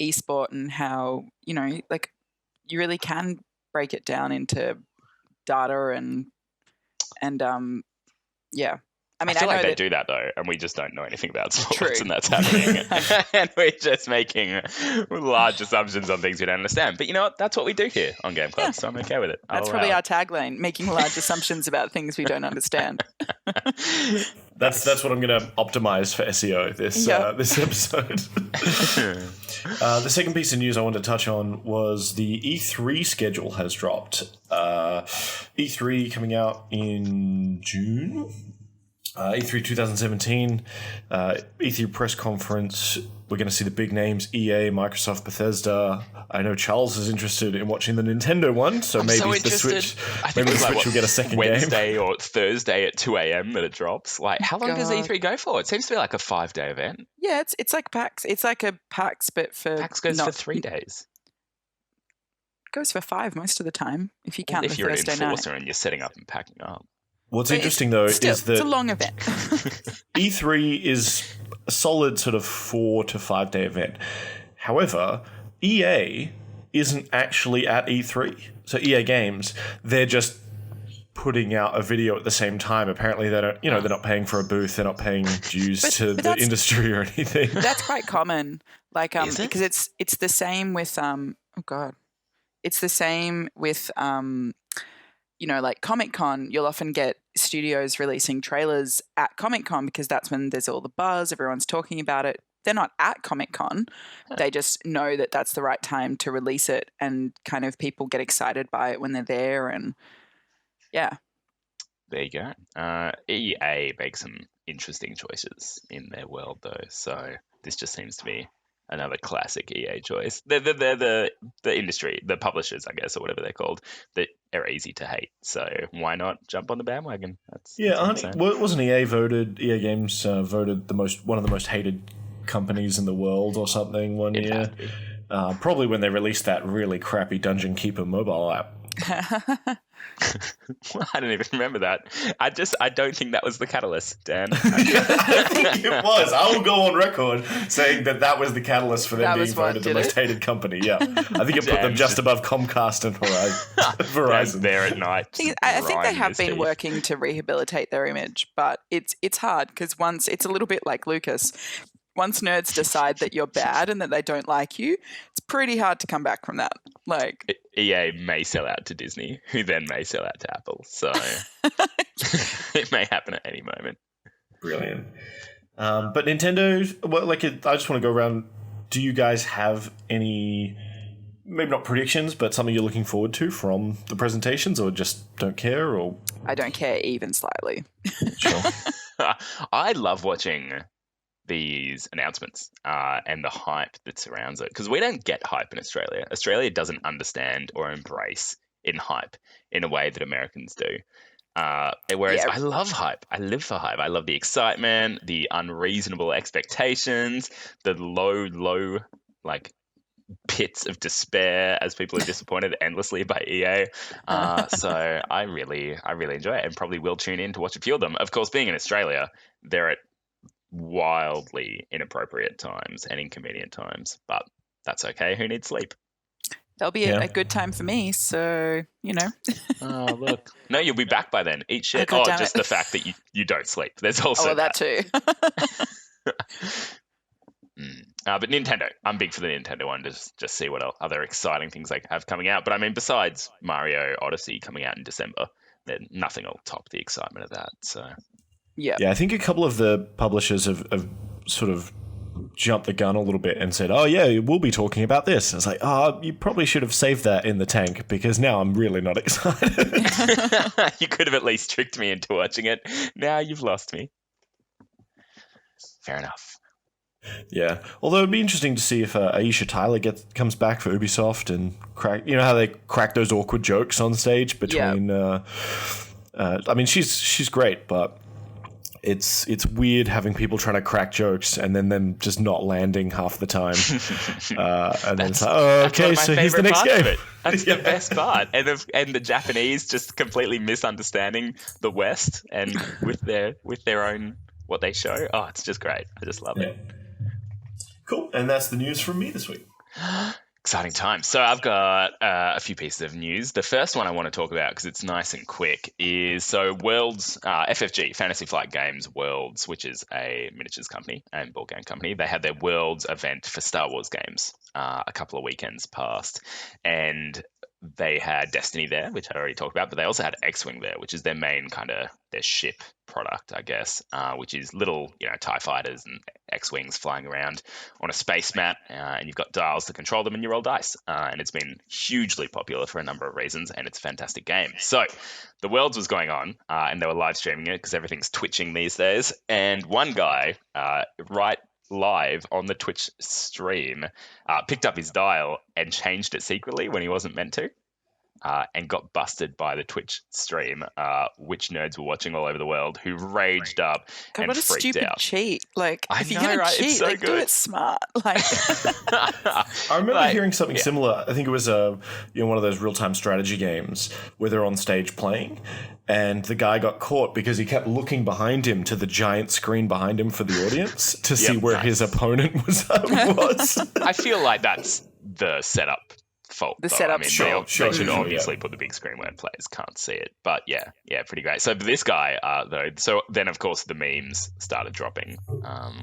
Speaker 3: esport and how, like, you really can break it down into data and yeah. I mean,
Speaker 1: I feel like
Speaker 3: know
Speaker 1: they do that though, and we just don't know anything about sports,
Speaker 3: True.
Speaker 1: and that's happening. And we're just making large assumptions on things we don't understand. But you know what? That's what we do here on Game Club, so I'm okay with it.
Speaker 3: That's probably our tagline: making large assumptions about things we don't understand.
Speaker 2: That's what I'm going to optimize for SEO this episode. The second piece of news I wanted to touch on was the E3 schedule has dropped. E3 coming out in June. E3 2017, E3 press conference. We're going to see the big names: EA, Microsoft, Bethesda. I know Charles is interested in watching the Nintendo one, so maybe the Switch. Maybe the Switch will get a second
Speaker 1: Wednesday
Speaker 2: game.
Speaker 1: or Thursday at 2 a.m. that it drops. Like, how long does E3 go for? It seems to be like a 5-day event.
Speaker 3: Yeah, it's like PAX. It's like a PAX, but for
Speaker 1: PAX goes for 3 days.
Speaker 3: Goes for 5 most of the time if you count the Thursday night.
Speaker 1: If you're an enforcer and you're setting up and packing up.
Speaker 2: What's interesting, though, is that
Speaker 3: it's a long event.
Speaker 2: E3 is a solid sort of 4 to 5 day event. However, EA isn't actually at E3. So EA Games, they're just putting out a video at the same time. Apparently, they don't. They're not paying for a booth. They're not paying dues to the industry or anything.
Speaker 3: That's quite common. Like, because it's the same with it's the same with like Comic-Con. You'll often get studios releasing trailers at Comic-Con because that's when there's all the buzz, everyone's talking about it. They're not at Comic-Con. They just know that that's the right time to release it, and kind of people get excited by it when they're there, and yeah.
Speaker 1: There you go. EA makes some interesting choices in their world, though, so this just seems to be another classic EA choice. They're the industry, the publishers, I guess, or whatever they're called, that are easy to hate. So why not jump on the bandwagon?
Speaker 2: Wasn't EA Games voted one of the most hated companies in the world or something one year? Probably when they released that really crappy Dungeon Keeper mobile app.
Speaker 1: I don't even remember that. I don't think that was the catalyst, Dan.
Speaker 2: I think it was. I will go on record saying that was the catalyst for them being voted the most hated company. Yeah, I think it put them just above Comcast and Verizon.
Speaker 1: There at night.
Speaker 3: I think they have been working to rehabilitate their image, but it's hard because once it's a little bit like Lucas. Once nerds decide that you're bad and that they don't like you, it's pretty hard to come back from that. Like,
Speaker 1: EA may sell out to Disney, who then may sell out to Apple. So it may happen at any moment.
Speaker 2: Brilliant. But Nintendo, I just want to go around. Do you guys have any, maybe not predictions, but something you're looking forward to from the presentations, or just don't care? Or
Speaker 3: I don't care even slightly.
Speaker 2: Sure.
Speaker 1: I love watching these announcements and the hype that surrounds it, because we don't get hype in Australia. Australia doesn't understand or embrace in hype in a way that Americans do. Whereas I love hype. I live for hype. I love the excitement, the unreasonable expectations, the low like pits of despair as people are disappointed endlessly by EA. So I really enjoy it, and probably will tune in to watch a few of them. Of course, being in Australia, they're at wildly inappropriate times and inconvenient times, but that's okay. Who needs sleep?
Speaker 3: That'll be a good time for me, so
Speaker 1: Oh, look. No, you'll be back by then. Eat shit. Just the fact that you don't sleep. There's also
Speaker 3: that too.
Speaker 1: But Nintendo, I'm big for the Nintendo one to just see what other exciting things they have coming out. But I mean, besides Mario Odyssey coming out in December, then nothing will top the excitement of that. So
Speaker 3: yeah,
Speaker 2: I think a couple of the publishers have sort of jumped the gun a little bit and said, "Oh yeah, we'll be talking about this." And it's like, you probably should have saved that in the tank, because now I'm really not excited.
Speaker 1: You could have at least tricked me into watching it. Now you've lost me. Fair enough.
Speaker 2: Yeah, although it'd be interesting to see if Aisha Tyler comes back for Ubisoft and crack. You know how they crack those awkward jokes on stage between. I mean, she's great, but it's weird having people trying to crack jokes and then them just not landing half the time. And then it's like, okay, so here's the next game.
Speaker 1: That's the best part. And the Japanese just completely misunderstanding the West and with their own what they show. Oh, it's just great. I just love it.
Speaker 2: Cool. And that's the news from me this week.
Speaker 1: Exciting time. So I've got a few pieces of news. The first one I want to talk about, because it's nice and quick, is Worlds, FFG, Fantasy Flight Games Worlds, which is a miniatures company and board game company. They had their Worlds event for Star Wars games a couple of weekends past. And they had Destiny there, which I already talked about, but they also had X-Wing there, which is their main kind of their ship product, I guess, which is little, TIE fighters and X-Wings flying around on a space map, and you've got dials to control them and you roll dice. And it's been hugely popular for a number of reasons, and it's a fantastic game. So the Worlds was going on, and they were live streaming it because everything's twitching these days. And one guy, right live on the Twitch stream, picked up his dial and changed it secretly when he wasn't meant to, and got busted by the Twitch stream, which nerds were watching all over the world, who raged up and
Speaker 3: what a
Speaker 1: freaked
Speaker 3: stupid
Speaker 1: out.
Speaker 3: cheat! Like,
Speaker 1: I
Speaker 3: if you're
Speaker 1: know,
Speaker 3: gonna
Speaker 1: right? It's
Speaker 3: cheat,
Speaker 1: so
Speaker 3: like, do
Speaker 1: good.
Speaker 3: it smart. Like,
Speaker 2: I remember hearing something similar. I think it was one of those real-time strategy games where they're on stage playing, and the guy got caught because he kept looking behind him to the giant screen behind him for the audience to see where his opponent was.
Speaker 1: I feel like that's the setup fault.
Speaker 3: The setup,
Speaker 1: they should obviously put the big screen where players can't see it. But yeah, pretty great. So this guy, though, so then of course the memes started dropping,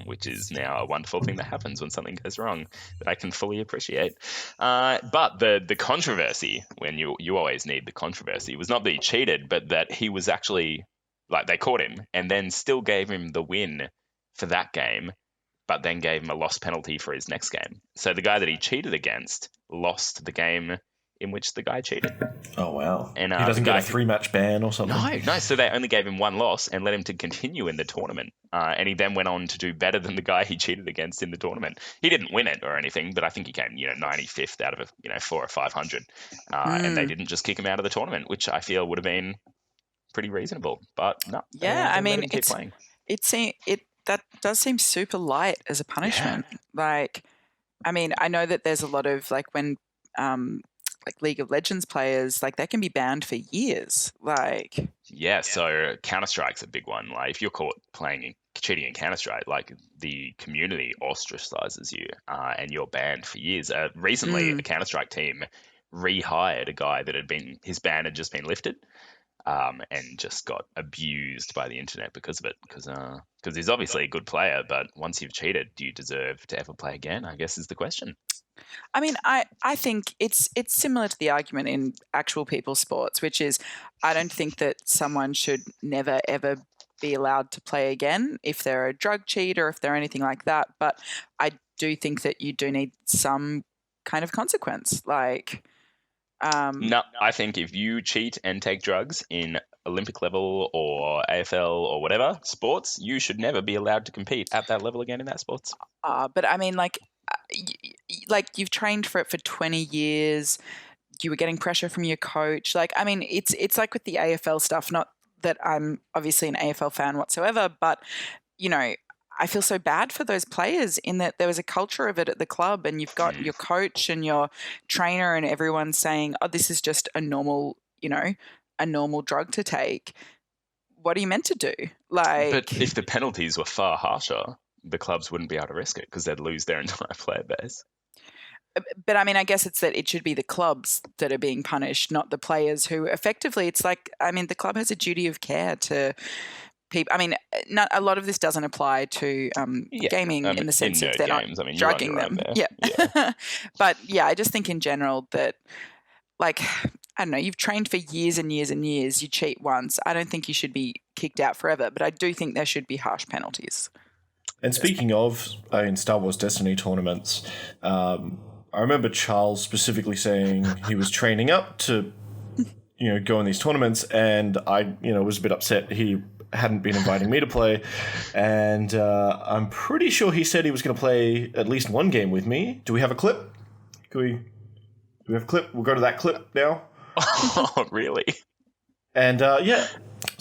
Speaker 1: which is now a wonderful thing that happens when something goes wrong that I can fully appreciate. But the controversy, when you always need the controversy, was not that he cheated, but that he was actually, like, they caught him and then still gave him the win for that game, but then gave him a loss penalty for his next game. So the guy that he cheated against lost the game in which the guy cheated.
Speaker 2: Oh, wow.
Speaker 1: And
Speaker 2: he doesn't get a 3-match ban or something?
Speaker 1: No. So they only gave him one loss and let him to continue in the tournament. And he then went on to do better than the guy he cheated against in the tournament. He didn't win it or anything, but I think he came, 95th out of 400 or 500. And they didn't just kick him out of the tournament, which I feel would have been pretty reasonable. But no.
Speaker 3: Yeah, I mean,
Speaker 1: keep playing.
Speaker 3: That does seem super light as a punishment. Yeah. Like, I mean, I know that there's a lot of, like, when like League of Legends players, like, they can be banned for years. Like,
Speaker 1: so Counter-Strike's a big one. Like, if you're caught cheating in Counter-Strike, like, the community ostracizes you, and you're banned for years. Recently, the Counter-Strike team rehired a guy that his ban had just been lifted. And just got abused by the internet because of it. Because he's obviously a good player, but once you've cheated, do you deserve to ever play again? I guess is the question.
Speaker 3: I mean, I think it's similar to the argument in actual people sports, which is I don't think that someone should never ever be allowed to play again if they're a drug cheat or if they're anything like that. But I do think that you do need some kind of consequence, like.
Speaker 1: No, I think if you cheat and take drugs in Olympic level or AFL or whatever sports, you should never be allowed to compete at that level again in that sports.
Speaker 3: But I mean, like you've trained for it for 20 years. You were getting pressure from your coach. Like, I mean, it's like with the AFL stuff. Not that I'm obviously an AFL fan whatsoever, but I feel so bad for those players in that there was a culture of it at the club, and you've got your coach and your trainer and everyone saying, oh, this is just a normal drug to take. What are you meant to do? Like,
Speaker 1: but if the penalties were far harsher, the clubs wouldn't be able to risk it because they'd lose their entire player base.
Speaker 3: But I mean, I guess it's that it should be the clubs that are being punished, not the players who effectively, it's like, I mean, the club has a duty of care to people. I mean, a lot of this doesn't apply to gaming in the sense that they're not drugging them. Yeah. But yeah, I just think in general that, like, I don't know, you've trained for years and years and years, you cheat once. I don't think you should be kicked out forever, but I do think there should be harsh penalties.
Speaker 2: And speaking of in Star Wars Destiny tournaments, I remember Charles specifically saying he was training up to, go in these tournaments, and I, was a bit upset he hadn't been inviting me to play, and I'm pretty sure he said he was going to play at least one game with me. Do we have a clip? Do we have a clip? We'll go to that clip now.
Speaker 1: Oh, really?
Speaker 2: And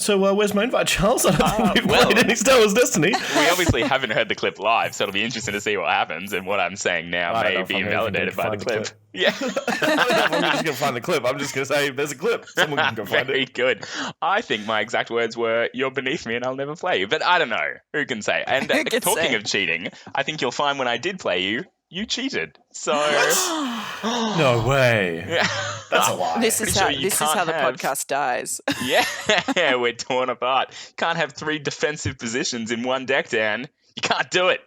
Speaker 2: So where's my invite, Charles? I don't think we've played any Star Wars Destiny.
Speaker 1: We obviously haven't heard the clip live, so it'll be interesting to see what happens, and what I'm saying now may be invalidated by the clip. Yeah.
Speaker 2: I'm just going to find the clip. I'm just going to say there's a clip. Someone can go find it.
Speaker 1: Very good. I think my exact words were, "You're beneath me and I'll never play you." But I don't know. Who can say? And talking of cheating, I think you'll find when I did play you, you cheated. So
Speaker 2: no way. That's a lie.
Speaker 3: This is how the podcast dies.
Speaker 1: Yeah, we're torn apart. Can't have 3 defensive positions in one deck, Dan. You can't do it.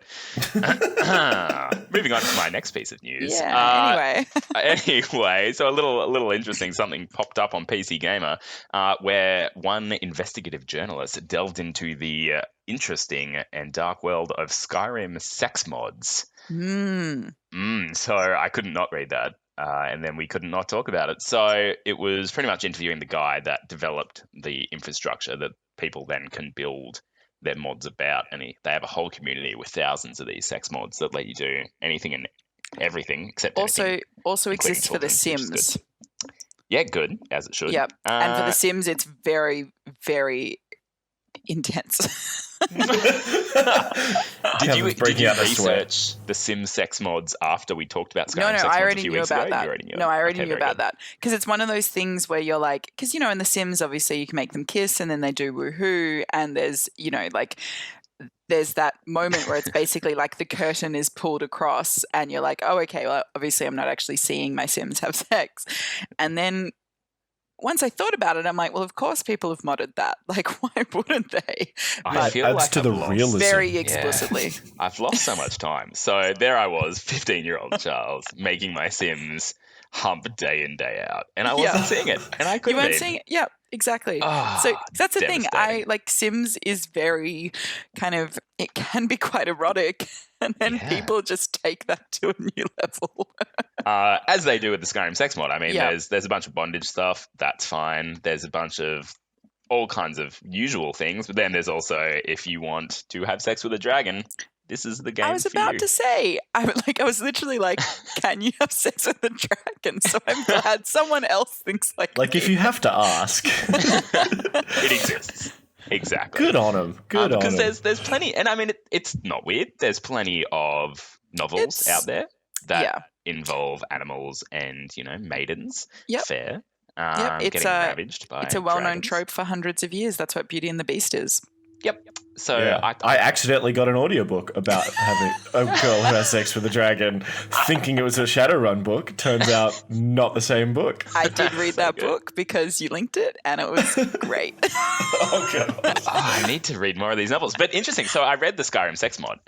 Speaker 1: Moving on to my next piece of news.
Speaker 3: Yeah.
Speaker 1: Anyway, so a little interesting. Something popped up on PC Gamer, where one investigative journalist delved into the interesting and dark world of Skyrim sex mods. So I couldn't not read that. And then we couldn't not talk about it. So it was pretty much interviewing the guy that developed the infrastructure that people then can build their mods about. And they have a whole community with thousands of these sex mods that let you do anything and everything except
Speaker 3: also exists for The Sims.
Speaker 1: Yeah, good, as it should.
Speaker 3: Yep. And for The Sims, it's very, very intense.
Speaker 1: Did you research the Sims sex mods after we talked about Skyrim sex mods
Speaker 3: I already
Speaker 1: a few
Speaker 3: knew
Speaker 1: weeks
Speaker 3: about
Speaker 1: ago?
Speaker 3: that. I already knew about that. Because it's one of those things where you're like, because, in The Sims, obviously, you can make them kiss and then they do woohoo. And there's, there's that moment where it's basically like the curtain is pulled across and you're like, oh, okay, well, obviously I'm not actually seeing my Sims have sex. And then once I thought about it, I'm like, well, of course people have modded that. Like, why wouldn't they?
Speaker 1: I feel
Speaker 2: adds
Speaker 1: like
Speaker 2: to the realism.
Speaker 3: Very explicitly.
Speaker 1: Yeah. I've lost so much time. So there I was, 15-year-old Charles, making my Sims hump day in, day out. And I wasn't seeing it. And I couldn't.
Speaker 3: You weren't seeing it? Yeah, exactly. So that's the thing. Sims is very kind of, it can be quite erotic. And then people just take that to a new level.
Speaker 1: As they do with the Skyrim sex mod. I mean, there's a bunch of bondage stuff. That's fine. There's a bunch of all kinds of usual things. But then there's also, if you want to have sex with a dragon, this is the game.
Speaker 3: I was about to say, I was literally like, can you have sex with a dragon? So I'm glad someone else thinks like
Speaker 2: me. If you have to ask.
Speaker 1: It exists. Exactly.
Speaker 2: Good on him.
Speaker 1: Because there's plenty, and I mean, it's not weird. There's plenty of novels out there that involve animals and, maidens. Fair.
Speaker 3: Getting
Speaker 1: ravaged by
Speaker 3: It's a well-known
Speaker 1: dragons.
Speaker 3: trope for hundreds of years. That's what Beauty and the Beast is.
Speaker 1: Yep. So
Speaker 2: I accidentally got an audiobook about having a girl who has sex with a dragon, thinking it was a Shadowrun book. Turns out not the same book.
Speaker 3: I did read that book because you linked it, and it was great.
Speaker 2: Oh, God.
Speaker 1: I need to read more of these novels. But interesting. So I read the Skyrim sex mod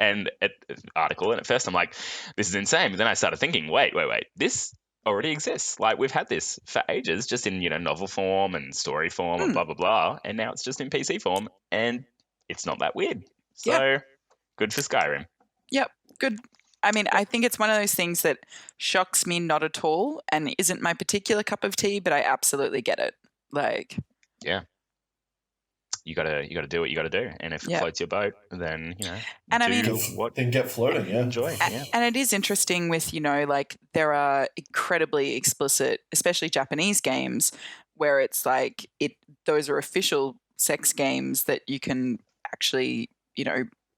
Speaker 1: article, and at first I'm like, this is insane. But then I started thinking, wait. This already exists. Like, we've had this for ages, just in, novel form and story form and blah, blah, blah. And now it's just in PC form. And it's not that weird. So good for Skyrim.
Speaker 3: Yep, good. I mean, I think it's one of those things that shocks me not at all and isn't my particular cup of tea, but I absolutely get it. Like,
Speaker 1: yeah. You gotta do what you gotta do. And if it floats your boat, then,
Speaker 2: then get floating,
Speaker 1: enjoy.
Speaker 3: And it is interesting with, there are incredibly explicit, especially Japanese games, where it's like those are official sex games that you can actually,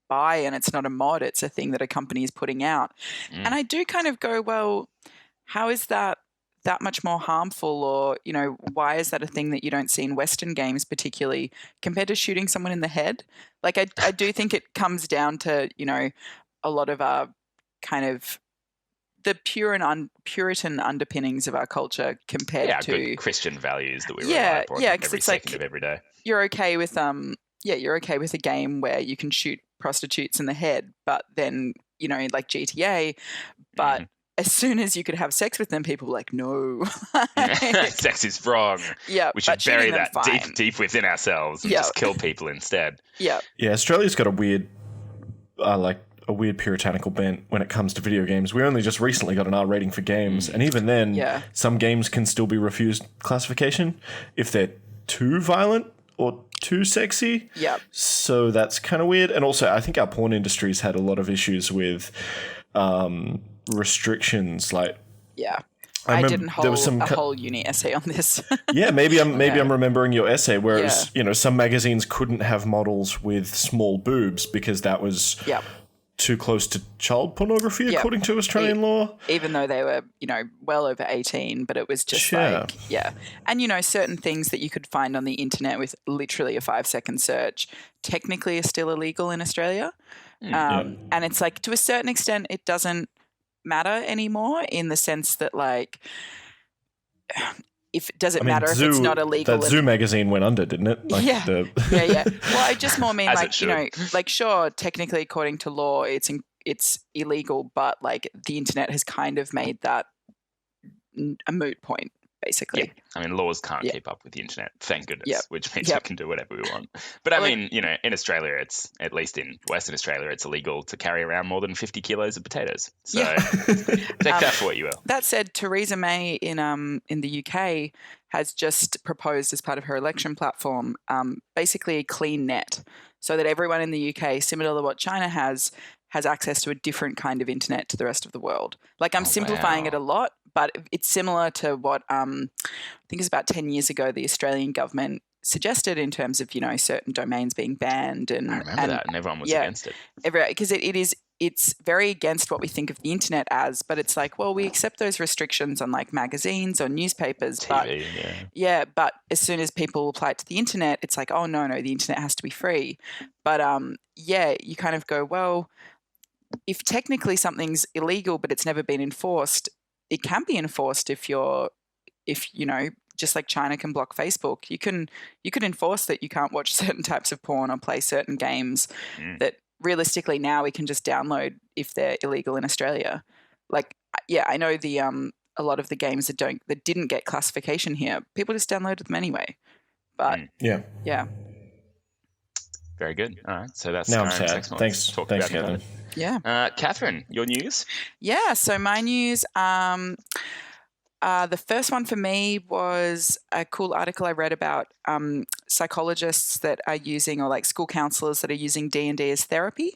Speaker 3: buy, and it's not a mod, it's a thing that a company is putting out. And I do kind of go, well, how is that much more harmful, or, why is that a thing that you don't see in Western games particularly compared to shooting someone in the head? Like, I do think it comes down to, a lot of our kind of the Puritan underpinnings of our culture compared to
Speaker 1: good Christian values that we rely upon every second of every day.
Speaker 3: You're okay with a game where you can shoot prostitutes in the head, but then, like GTA, but as soon as you could have sex with them, people were like, no.
Speaker 1: Sex is wrong.
Speaker 3: Yeah.
Speaker 1: We should bury that deep within ourselves and just kill people instead.
Speaker 3: Yeah.
Speaker 2: Yeah, Australia's got a weird puritanical bent when it comes to video games. We only just recently got an R rating for games, and even then, some games can still be refused classification if they're too violent or too sexy.
Speaker 3: Yeah.
Speaker 2: So that's kind of weird. And also, I think our porn industry's had a lot of issues with restrictions, like
Speaker 3: I did a whole uni essay on this.
Speaker 2: Yeah, maybe I'm remembering your essay. Whereas some magazines couldn't have models with small boobs because that was too close to child pornography, according to Australian law.
Speaker 3: Even though they were, well over 18, but it was just And, certain things that you could find on the internet with literally a 5-second search technically are still illegal in Australia. And it's like, to a certain extent, it doesn't matter anymore in the sense that, like, if it matter if it's not illegal.
Speaker 2: That Zoo magazine went under, didn't it? Like
Speaker 3: yeah. Well, I just more mean like, sure, technically according to law, it's illegal, but like the internet has kind of made that a moot point, basically.
Speaker 1: Yeah. I mean, laws can't keep up with the internet, thank goodness, which means we can do whatever we want. But I mean, in Australia, it's, at least in Western Australia, it's illegal to carry around more than 50 kilos of potatoes. So take that for what you will.
Speaker 3: That said, Theresa May in the UK has just proposed as part of her election platform basically a clean net, so that everyone in the UK, similar to what China has access to a different kind of internet to the rest of the world. Like, I'm simplifying it a lot, but it's similar to what I think it's about 10 years ago the Australian government suggested in terms of, certain domains being banned. And
Speaker 1: I remember that, and everyone was against it.
Speaker 3: Because it's very against what we think of the internet as, but it's like, well, we accept those restrictions on like magazines or newspapers,
Speaker 1: TV,
Speaker 3: but as soon as people apply it to the internet, it's like, oh no, the internet has to be free. But you kind of go, well, if technically something's illegal but it's never been enforced, it can be enforced if just like China can block Facebook, you can enforce that you can't watch certain types of porn or play certain games that realistically now we can just download if they're illegal in Australia. Like, I know the a lot of the games that didn't get classification here, people just downloaded them anyway. But
Speaker 1: very good. All right, so that's
Speaker 2: now I'm sad. Thanks, Catherine.
Speaker 3: Yeah.
Speaker 1: Catherine, your news?
Speaker 3: Yeah, so my news, the first one for me was a cool article I read about psychologists that are using, or like school counselors that are using D&D as therapy,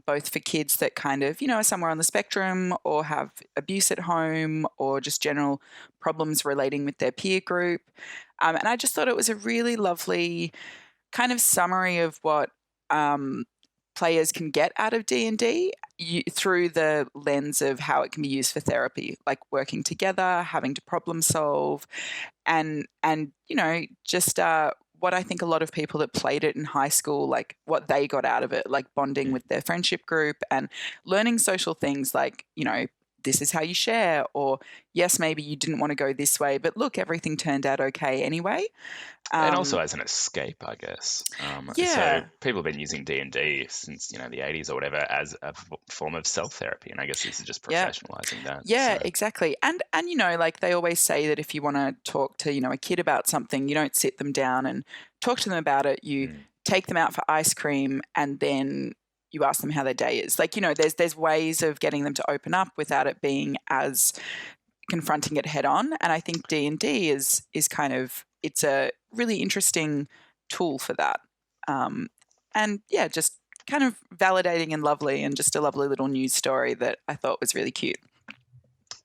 Speaker 3: both for kids that kind of, are somewhere on the spectrum or have abuse at home or just general problems relating with their peer group. And I just thought it was a really lovely kind of summary of what players can get out of D&D through the lens of how it can be used for therapy, like working together, having to problem solve, and just what I think a lot of people that played it in high school, like what they got out of it, like bonding with their friendship group and learning social things like, this is how you share, or yes, maybe you didn't want to go this way, but look, everything turned out okay anyway.
Speaker 1: And also as an escape, I guess. So people have been using D&D since, the 80s or whatever as a form of self-therapy. And I guess this is just professionalizing that.
Speaker 3: Yeah, exactly. And like they always say that if you want to talk to, a kid about something, you don't sit them down and talk to them about it. You take them out for ice cream and then you ask them how their day is. Like, there's ways of getting them to open up without it being as confronting it head on. And I think D&D is kind of, it's a really interesting tool for that. Just kind of validating and lovely, and just a lovely little news story that I thought was really cute.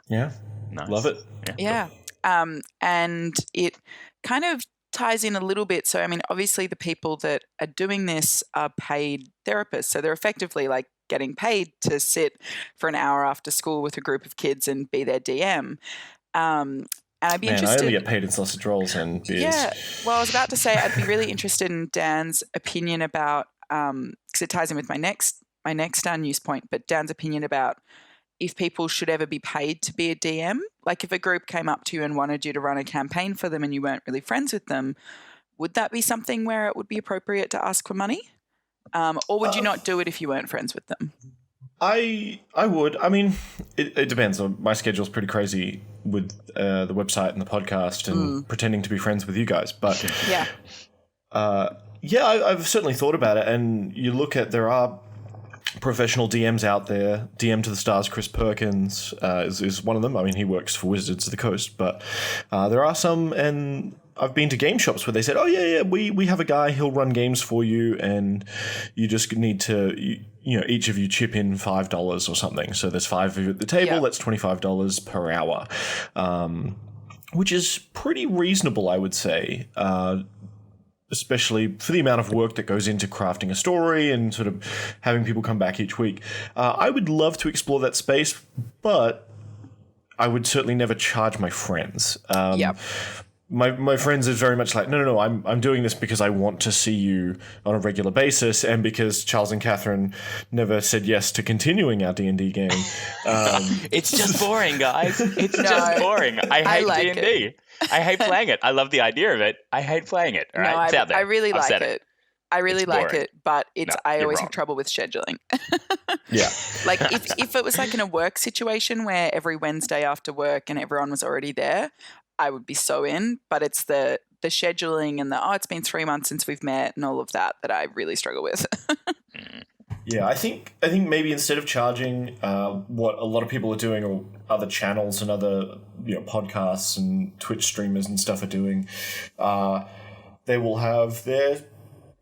Speaker 2: Yeah.
Speaker 1: Nice.
Speaker 2: Love it.
Speaker 3: Yeah. And it kind of ties in a little bit. So, I mean, obviously the people that are doing this are paid therapists. So they're effectively like getting paid to sit for an hour after school with a group of kids and be their DM. And I'd be interested.
Speaker 2: I only get paid in sausage rolls and beers.
Speaker 3: Yeah. Well, I was about to say I'd be really interested in Dan's opinion about, because it ties in with my next news point, but Dan's opinion about if people should ever be paid to be a DM. Like if a group came up to you and wanted you to run a campaign for them and you weren't really friends with them, would that be something where it would be appropriate to ask for money? Or would you not do it if you weren't friends with them?
Speaker 2: I would. I mean, it depends. My schedule's pretty crazy with the website and the podcast and pretending to be friends with you guys. But I've certainly thought about it. And you look at, there are professional DMs out there. DM to the Stars, Chris Perkins is one of them. I mean, he works for Wizards of the Coast, but there are some, and I've been to game shops where they said, "Oh yeah, we have a guy. He'll run games for you, and you just need to each of you chip in $5 or something. So there's 5 of you at the table.
Speaker 3: Yeah.
Speaker 2: That's $25 per hour, which is pretty reasonable, I would say. Especially for the amount of work that goes into crafting a story and sort of having people come back each week. I would love to explore that space, but I would certainly never charge my friends. My friends is very much like, no, I'm doing this because I want to see you on a regular basis, and because Charles and Catherine never said yes to continuing our D&D game.
Speaker 1: It's just boring, guys. It's just boring. I hate
Speaker 3: like
Speaker 1: D&D. I hate playing it. I love the idea of it. I hate playing it. All right? It's out there.
Speaker 3: I really like it. I really like
Speaker 1: boring.
Speaker 3: it, but I always
Speaker 1: wrong.
Speaker 3: have trouble with scheduling.
Speaker 2: Yeah.
Speaker 3: Like if it was like in a work situation where every Wednesday after work and everyone was already there, I would be so in. But it's the scheduling and it's been 3 months since we've met and all of that I really struggle with.
Speaker 2: Yeah, I think maybe instead of charging what a lot of people are doing, or other channels and other podcasts and Twitch streamers and stuff are doing, they will have their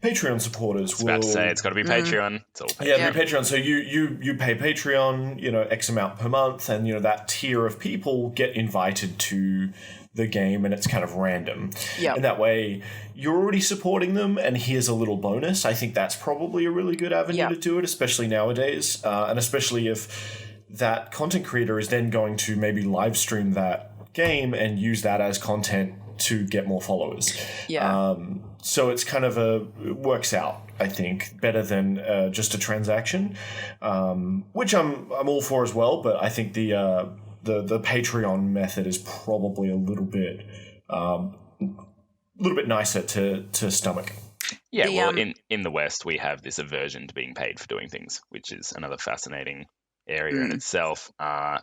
Speaker 2: Patreon supporters.
Speaker 1: I was about to say it's got to be Patreon. It's all Patreon.
Speaker 2: Yeah, Patreon. So you pay Patreon, X amount per month, and that tier of people get invited to the game, and it's kind of random.
Speaker 3: Yeah.
Speaker 2: And that way you're already supporting them, and here's a little bonus. I think that's probably a really good avenue to do it, especially nowadays, and especially if that content creator is then going to maybe live stream that game and use that as content to get more followers.
Speaker 3: Yeah.
Speaker 2: So it's kind of it works out, I think, better than just a transaction, which I'm all for as well. But I think the Patreon method is probably a little bit nicer to stomach.
Speaker 1: Yeah, in the West, we have this aversion to being paid for doing things, which is another fascinating area in itself.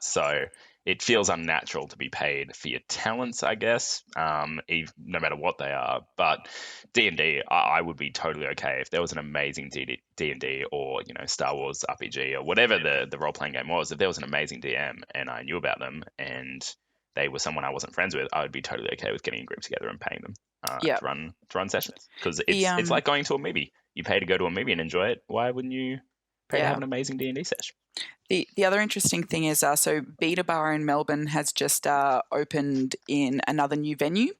Speaker 1: So it feels unnatural to be paid for your talents, I guess, no matter what they are. But D&D, I would be totally okay if there was an amazing D&D or Star Wars RPG or whatever the role-playing game was. If there was an amazing DM and I knew about them and they were someone I wasn't friends with, I would be totally okay with getting a group together and paying them to run sessions. Because it's like going to a movie. You pay to go to a movie and enjoy it. Why wouldn't you pay to have an amazing D&D session?
Speaker 3: The other interesting thing is, so Beta Bar in Melbourne has just opened in another new venue,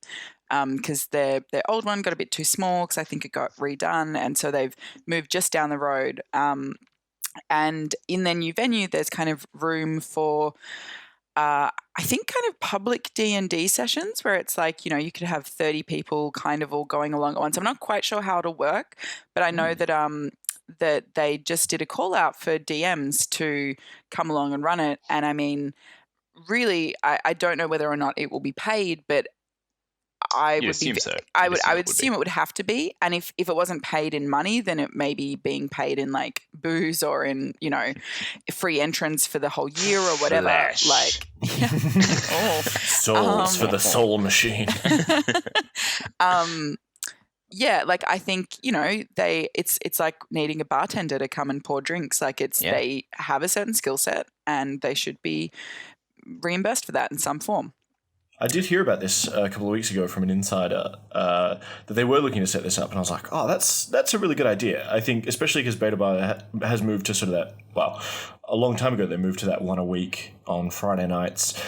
Speaker 3: because their old one got a bit too small because I think it got redone, and so they've moved just down the road. And in their new venue, there's kind of room for I think kind of public D&D sessions where it's like, you could have 30 people kind of all going along at once. I'm not quite sure how it'll work, but I know that they just did a call out for DMs to come along and run it. And I mean, really, I don't know whether or not it will be paid, but I would assume it would have to be. And if it wasn't paid in money, then it may be being paid in like booze or in, free entrance for the whole year or whatever.
Speaker 1: Flesh.
Speaker 3: Like
Speaker 2: souls for the soul machine.
Speaker 3: Yeah, like I think, it's like needing a bartender to come and pour drinks. Like they have a certain skill set and they should be reimbursed for that in some form.
Speaker 2: I did hear about this a couple of weeks ago from an insider that they were looking to set this up, and I was like, oh, that's a really good idea. I think, especially because Beta Bar has moved to sort of that, a long time ago they moved to that one a week on Friday nights.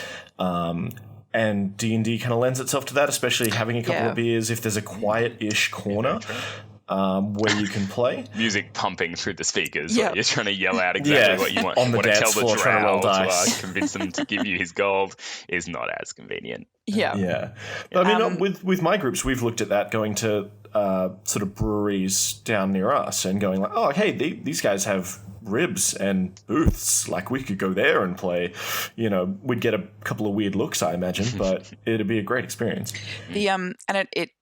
Speaker 2: And D&D kind of lends itself to that, especially having a couple of beers if there's a quiet-ish corner where you can play.
Speaker 1: Music pumping through the speakers. Like you're trying to yell out exactly what you want.
Speaker 2: On the
Speaker 1: want to
Speaker 2: dance
Speaker 1: tell
Speaker 2: floor,
Speaker 1: the
Speaker 2: trying to roll
Speaker 1: drow
Speaker 2: dice.
Speaker 1: to convince them to give you his gold is not as convenient.
Speaker 2: Yeah. But I mean, with my groups, we've looked at that, going to sort of breweries down near us and going like, oh, hey, these guys have ribs and booths, like we could go there and play. We'd get a couple of weird looks, I imagine, but it'd be a great experience.
Speaker 3: And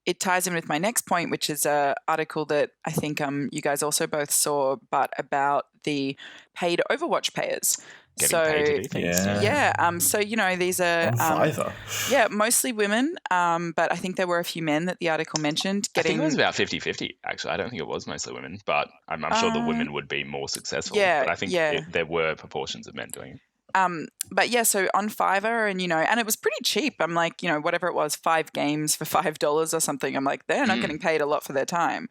Speaker 3: it ties in with my next point, which is a article that I think you guys also both saw, but about the paid Overwatch payers.
Speaker 1: Getting paid to do things.
Speaker 3: So these are
Speaker 2: on Fiverr.
Speaker 3: mostly women, but I think there were a few men that the article mentioned.
Speaker 1: I think it was about 50-50, actually. I don't think it was mostly women, but I'm sure the women would be more successful. But I think there were proportions of men doing it.
Speaker 3: So on Fiverr, and it was pretty cheap. I'm like, whatever it was, 5 games for $5 or something. I'm like, they're not getting paid a lot for their time.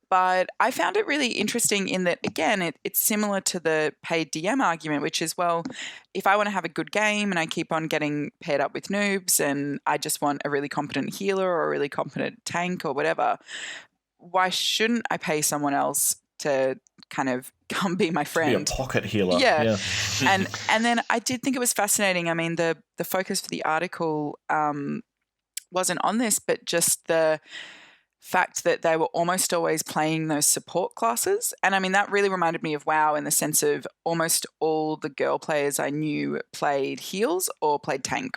Speaker 3: But I found it really interesting in that, again, it's similar to the paid DM argument, which is, well, if I want to have a good game and I keep on getting paired up with noobs and I just want a really competent healer or a really competent tank or whatever, why shouldn't I pay someone else to kind of come be my friend?
Speaker 2: Be a pocket healer.
Speaker 3: Yeah. and then I did think it was fascinating. I mean, the focus for the article wasn't on this, but just the fact that they were almost always playing those support classes. And I mean, that really reminded me of WoW in the sense of almost all the girl players I knew played heals or played tank.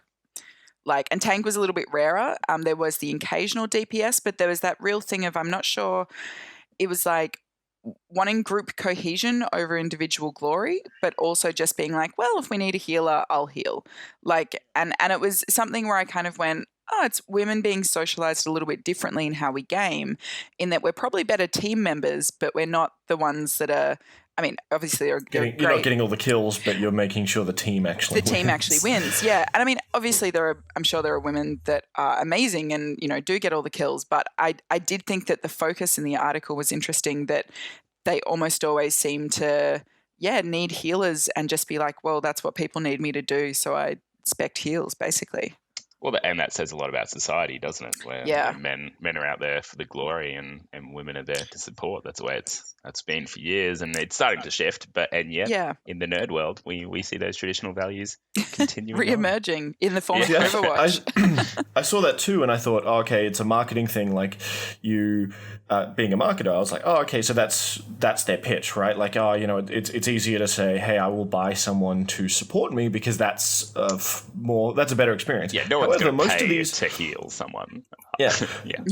Speaker 3: And tank was a little bit rarer. There was the occasional DPS, but there was that real thing of, I'm not sure, it was like wanting group cohesion over individual glory, but also just being like, well, if we need a healer, I'll heal. And it was something where I kind of went, oh, it's women being socialized a little bit differently in how we game, in that we're probably better team members, but we're not the ones that are, I mean, obviously you're
Speaker 2: not getting all the kills, but you're making sure the team actually
Speaker 3: wins. Yeah. And I mean, obviously I'm sure there are women that are amazing and, do get all the kills, but I did think that the focus in the article was interesting, that they almost always seem to, need healers and just be like, well, that's what people need me to do, so I spec heals, basically.
Speaker 1: Well, and that says a lot about society, doesn't it? Where men are out there for the glory and women are there to support. That's the way that's been for years, and it's starting to shift. In the nerd world, we see those traditional values continuing
Speaker 3: re-emerging in the form of Overwatch.
Speaker 2: I saw that too, and I thought, oh, okay, it's a marketing thing. Like you being a marketer, I was like, oh, okay, so that's their pitch, right? Like, oh, it's easier to say, hey, I will buy someone to support me because that's that's a better experience.
Speaker 1: Yeah, no one's going to pay to heal someone.
Speaker 2: Yeah.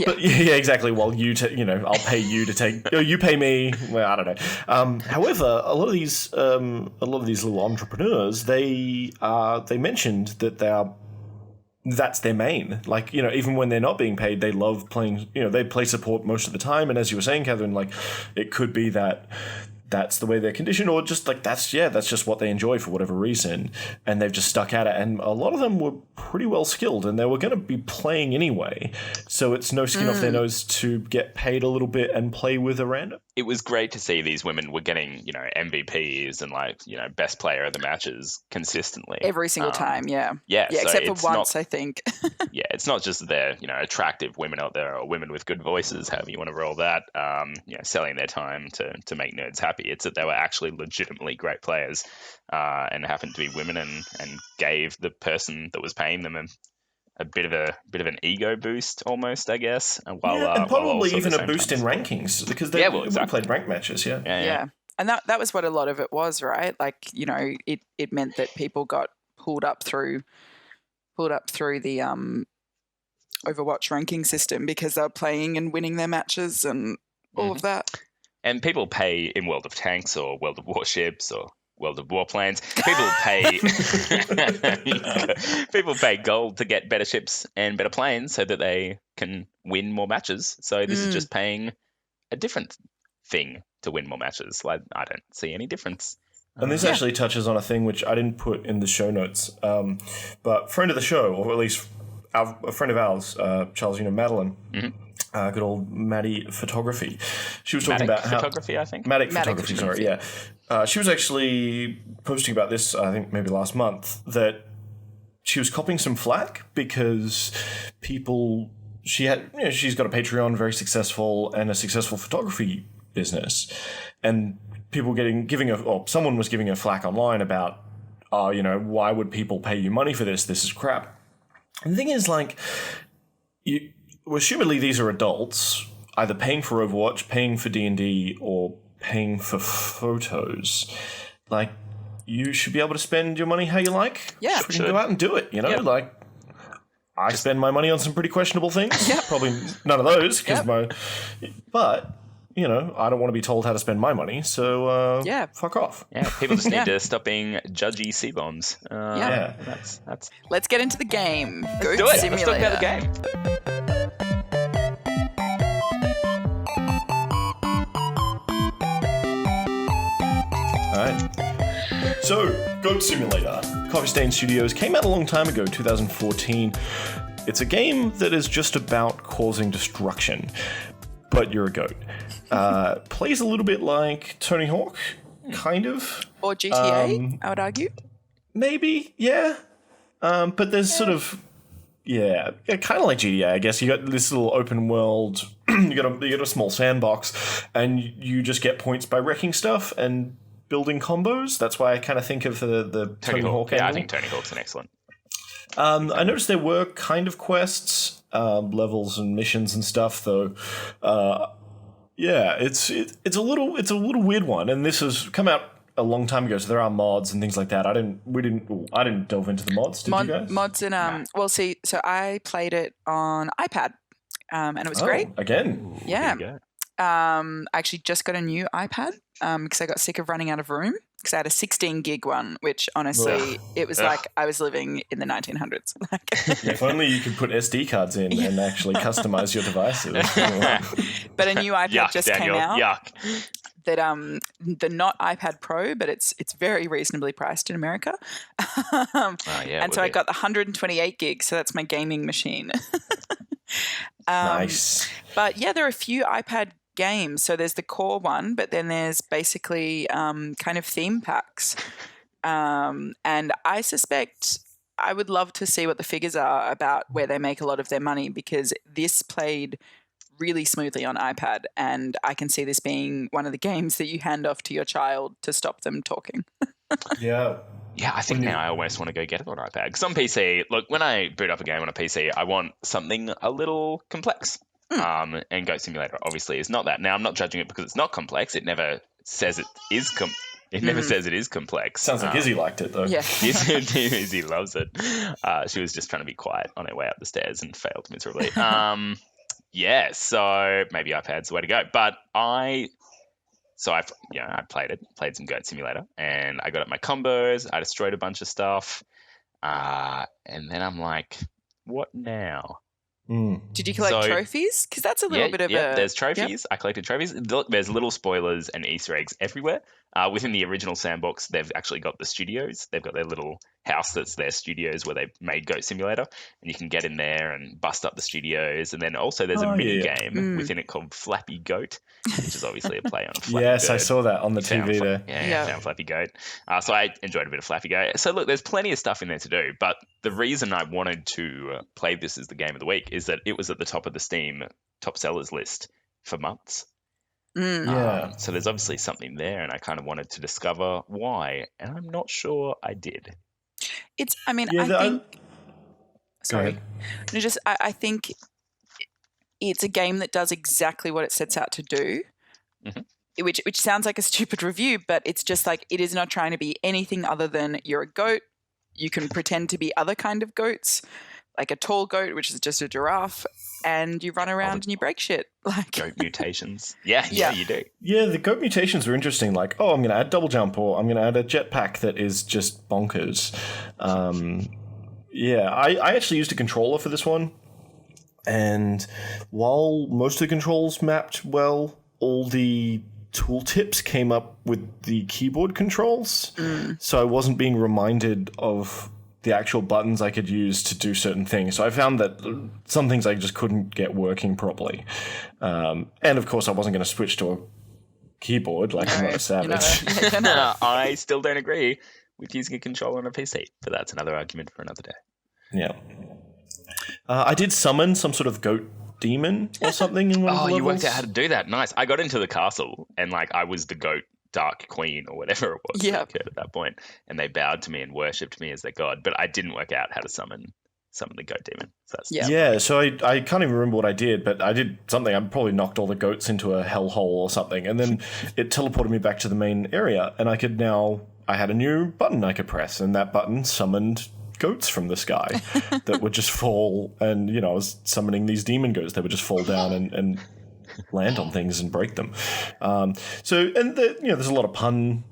Speaker 2: But exactly. Well, I'll pay you to take. You pay me. Well, I don't know. However, a lot of these little entrepreneurs, they mentioned that that's their main. Like, even when they're not being paid, they love playing. They play support most of the time. And as you were saying, Catherine, like, it could be that that's the way they're conditioned, or just like that's just what they enjoy for whatever reason, and they've just stuck at it. And a lot of them were pretty well skilled, and they were going to be playing anyway, so it's no skin off their nose to get paid a little bit and play with a random.
Speaker 1: It was great to see these women were getting MVPs and best player of the matches consistently
Speaker 3: every single time.
Speaker 1: Yeah,
Speaker 3: so except for once, I think.
Speaker 1: Yeah, it's not just they're attractive women out there, or women with good voices, however you want to roll that, selling their time to make nerds happy. It's that they were actually legitimately great players, and happened to be women, and gave the person that was paying them a bit of an ego boost, almost, I guess.
Speaker 2: And probably even a boost in rankings, because they played ranked matches.
Speaker 3: Yeah. And that was what a lot of it was, right? Like, it meant that people got pulled up through the Overwatch ranking system because they were playing and winning their matches and all of that.
Speaker 1: And people pay in World of Tanks or World of Warships or World of Warplanes. People pay gold to get better ships and better planes so that they can win more matches. So this is just paying a different thing to win more matches. Like, I don't see any difference.
Speaker 2: And this actually touches on a thing which I didn't put in the show notes, but friend of the show, or at least a friend of ours, Charles, Madeline. Mm-hmm. Good old Maddie Photography. She was talking about
Speaker 1: photography, I think.
Speaker 2: Maddie Photography, sorry, yeah. She was actually posting about this, I think maybe last month, that she was copying some flack because she's got a Patreon, very successful, and a successful photography business, and people someone was giving her flack online about, why would people pay you money for this? This is crap. And the thing is, like, assumedly these are adults, either paying for Overwatch, paying for D&D, or paying for photos. Like, you should be able to spend your money how you like.
Speaker 3: Yeah,
Speaker 2: you can go out and do it, Like, I spend my money on some pretty questionable things.
Speaker 3: Yeah.
Speaker 2: Probably none of those, but I don't want to be told how to spend my money, so fuck off.
Speaker 1: Yeah, people just need to stop being judgy C-bombs. That's...
Speaker 3: Let's get into the game.
Speaker 1: Let's do it. Let's talk about the game.
Speaker 2: Alright. So, Goat Simulator. Coffee Stain Studios came out a long time ago, 2014. It's a game that is just about causing destruction. but you're a goat. Plays a little bit like Tony Hawk, kind of.
Speaker 3: Or GTA, I would argue.
Speaker 2: Maybe, yeah. But there's sort of, kind of like GTA, I guess. You got this little open world. you got a small sandbox, and you just get points by wrecking stuff and building combos. That's why I kind of think of the Tony Hawk.
Speaker 1: Yeah, I think Tony Hawk's an excellent.
Speaker 2: I noticed there were kind of quests, levels and missions and stuff, though. It's a little weird one, and this has come out a long time ago, so there are mods and things like that. I didn't delve into the mods. Did you guys?
Speaker 3: Mods and so I played it on iPad, and it was great.
Speaker 2: Again,
Speaker 3: yeah. I actually just got a new iPad because I got sick of running out of room because I had a 16 gig one, which honestly, it was like I was living in the 1900s.
Speaker 2: If only you could put SD cards in and actually customize your devices.
Speaker 3: But a new iPad just
Speaker 1: Daniel,
Speaker 3: came out.
Speaker 1: Yuck.
Speaker 3: That the not iPad Pro, but it's very reasonably priced in America. And so I got the 128 gigs, so that's my gaming machine.
Speaker 2: Nice.
Speaker 3: But yeah, there are a few iPad games. So there's the core one, but then there's basically kind of theme packs. And I suspect I would love to see what the figures are about where they make a lot of their money, because this played really smoothly on iPad, and I can see this being one of the games that you hand off to your child to stop them talking.
Speaker 2: Yeah.
Speaker 1: Yeah, I think now I almost want to go get it on iPad. Because on PC, look, when I boot up a game on a PC, I want something a little complex. And Goat Simulator obviously is not that. Now, I'm not judging it because it's not complex. It never says it is It never says it is complex.
Speaker 2: Sounds like Izzy liked it, though.
Speaker 3: Yeah.
Speaker 1: Izzy loves it. She was just trying to be quiet on her way up the stairs and failed miserably. Yeah, so maybe iPad's the way to go. But I played some Goat Simulator, and I got up my combos. I destroyed a bunch of stuff, and then I'm like, what now?
Speaker 3: Did you collect trophies? Because that's a little bit of a...
Speaker 1: there's trophies. I collected trophies. There's little spoilers and Easter eggs everywhere. Within the original sandbox, they've actually got the studios. They've got their little house that's their studios where they've made Goat Simulator, and you can get in there and bust up the studios. And then also there's a mini game within it called Flappy Goat, which is obviously a play on Flappy
Speaker 2: Yes,
Speaker 1: Goat.
Speaker 2: I saw that on the TV there.
Speaker 1: Found Flappy Goat. So I enjoyed a bit of Flappy Goat. So look, there's plenty of stuff in there to do, but the reason I wanted to play this as the game of the week is that it was at the top of the Steam top sellers list for months. So there's obviously something there, and I kind of wanted to discover why, and I'm not sure I did.
Speaker 3: I think it's a game that does exactly what it sets out to do, which sounds like a stupid review, but it's just like, it is not trying to be anything other than you're a goat. You can pretend to be other kind of goats, like a tall goat, which is just a giraffe, and you run around and you break shit. Like
Speaker 1: goat mutations. Yeah, you do.
Speaker 2: Yeah, the goat mutations were interesting. Like, I'm going to add double jump, or I'm going to add a jetpack that is just bonkers. I actually used a controller for this one, and while most of the controls mapped well, all the tooltips came up with the keyboard controls, so I wasn't being reminded of the actual buttons I could use to do certain things. So I found that some things I just couldn't get working properly. And of course, I wasn't going to switch to a keyboard, like I'm not a savage.
Speaker 1: I still don't agree with using a controller on a PC, but that's another argument for another day.
Speaker 2: Yeah. I did summon some sort of goat demon or something in one of the levels.
Speaker 1: You worked out how to do that. Nice. I got into the castle, and I was the goat Dark Queen or whatever it was that occurred at that point, and they bowed to me and worshipped me as their god, but I didn't work out how to summon the goat demon. So
Speaker 2: so I can't even remember what I did, but I did something. I probably knocked all the goats into a hellhole or something, and then it teleported me back to the main area, and I had a new button I could press, and that button summoned goats from the sky that would just fall, and I was summoning these demon goats that would just fall down and land on things and break them. There's a lot of pun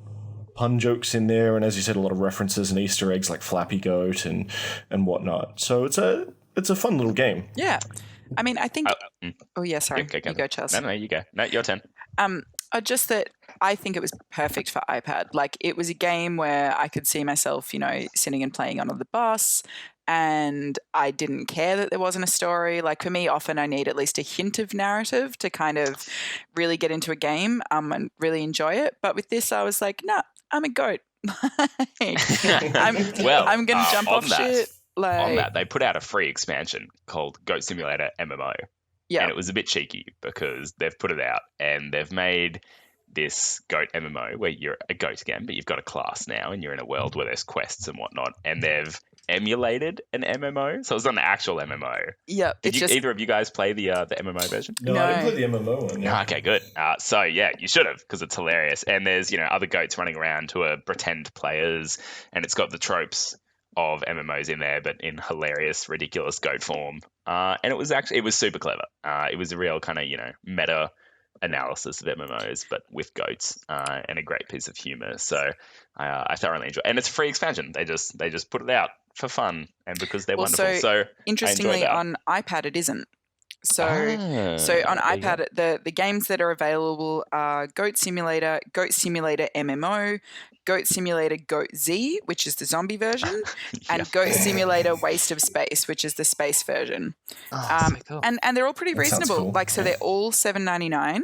Speaker 2: jokes in there, and as you said, a lot of references and Easter eggs like Flappy Goat and whatnot. So it's a fun little game.
Speaker 3: Yeah, I mean, I think. Sorry, you go, Charles.
Speaker 1: No, you go. No, your turn.
Speaker 3: Just that I think it was perfect for iPad. Like, it was a game where I could see myself, sitting and playing on the bus, and I didn't care that there wasn't a story. Like for me, often I need at least a hint of narrative to kind of really get into a game and really enjoy it. But with this, I was like, nah, I'm a goat. I'm going to jump off shit.
Speaker 1: On that, they put out a free expansion called Goat Simulator MMO.
Speaker 3: Yeah.
Speaker 1: And it was a bit cheeky because they've put it out and they've made this goat MMO where you're a goat again, but you've got a class now and you're in a world where there's quests and whatnot. And they've emulated an MMO. So it's not an actual MMO.
Speaker 3: Yeah.
Speaker 1: Did either of you guys play the MMO version?
Speaker 2: No, I didn't play the MMO one. Yeah.
Speaker 1: Okay, good. So yeah, you should have because it's hilarious. And there's, other goats running around who are pretend players and it's got the tropes of MMOs in there, but in hilarious, ridiculous goat form. And it was super clever. It was a real kind of, meta analysis of MMOs, but with goats, and a great piece of humor. So I thoroughly enjoy it. And it's a free expansion. They just put it out for fun and because they're wonderful. So
Speaker 3: interestingly, on iPad, it isn't. So on iPad, the games that are available are Goat Simulator MMO, Goat Simulator Goat Z, which is the zombie version, and Goat Simulator Waste of Space, which is the space version.
Speaker 1: So cool.
Speaker 3: And they're all pretty reasonable.
Speaker 2: Cool.
Speaker 3: Like so, they're all $7.99,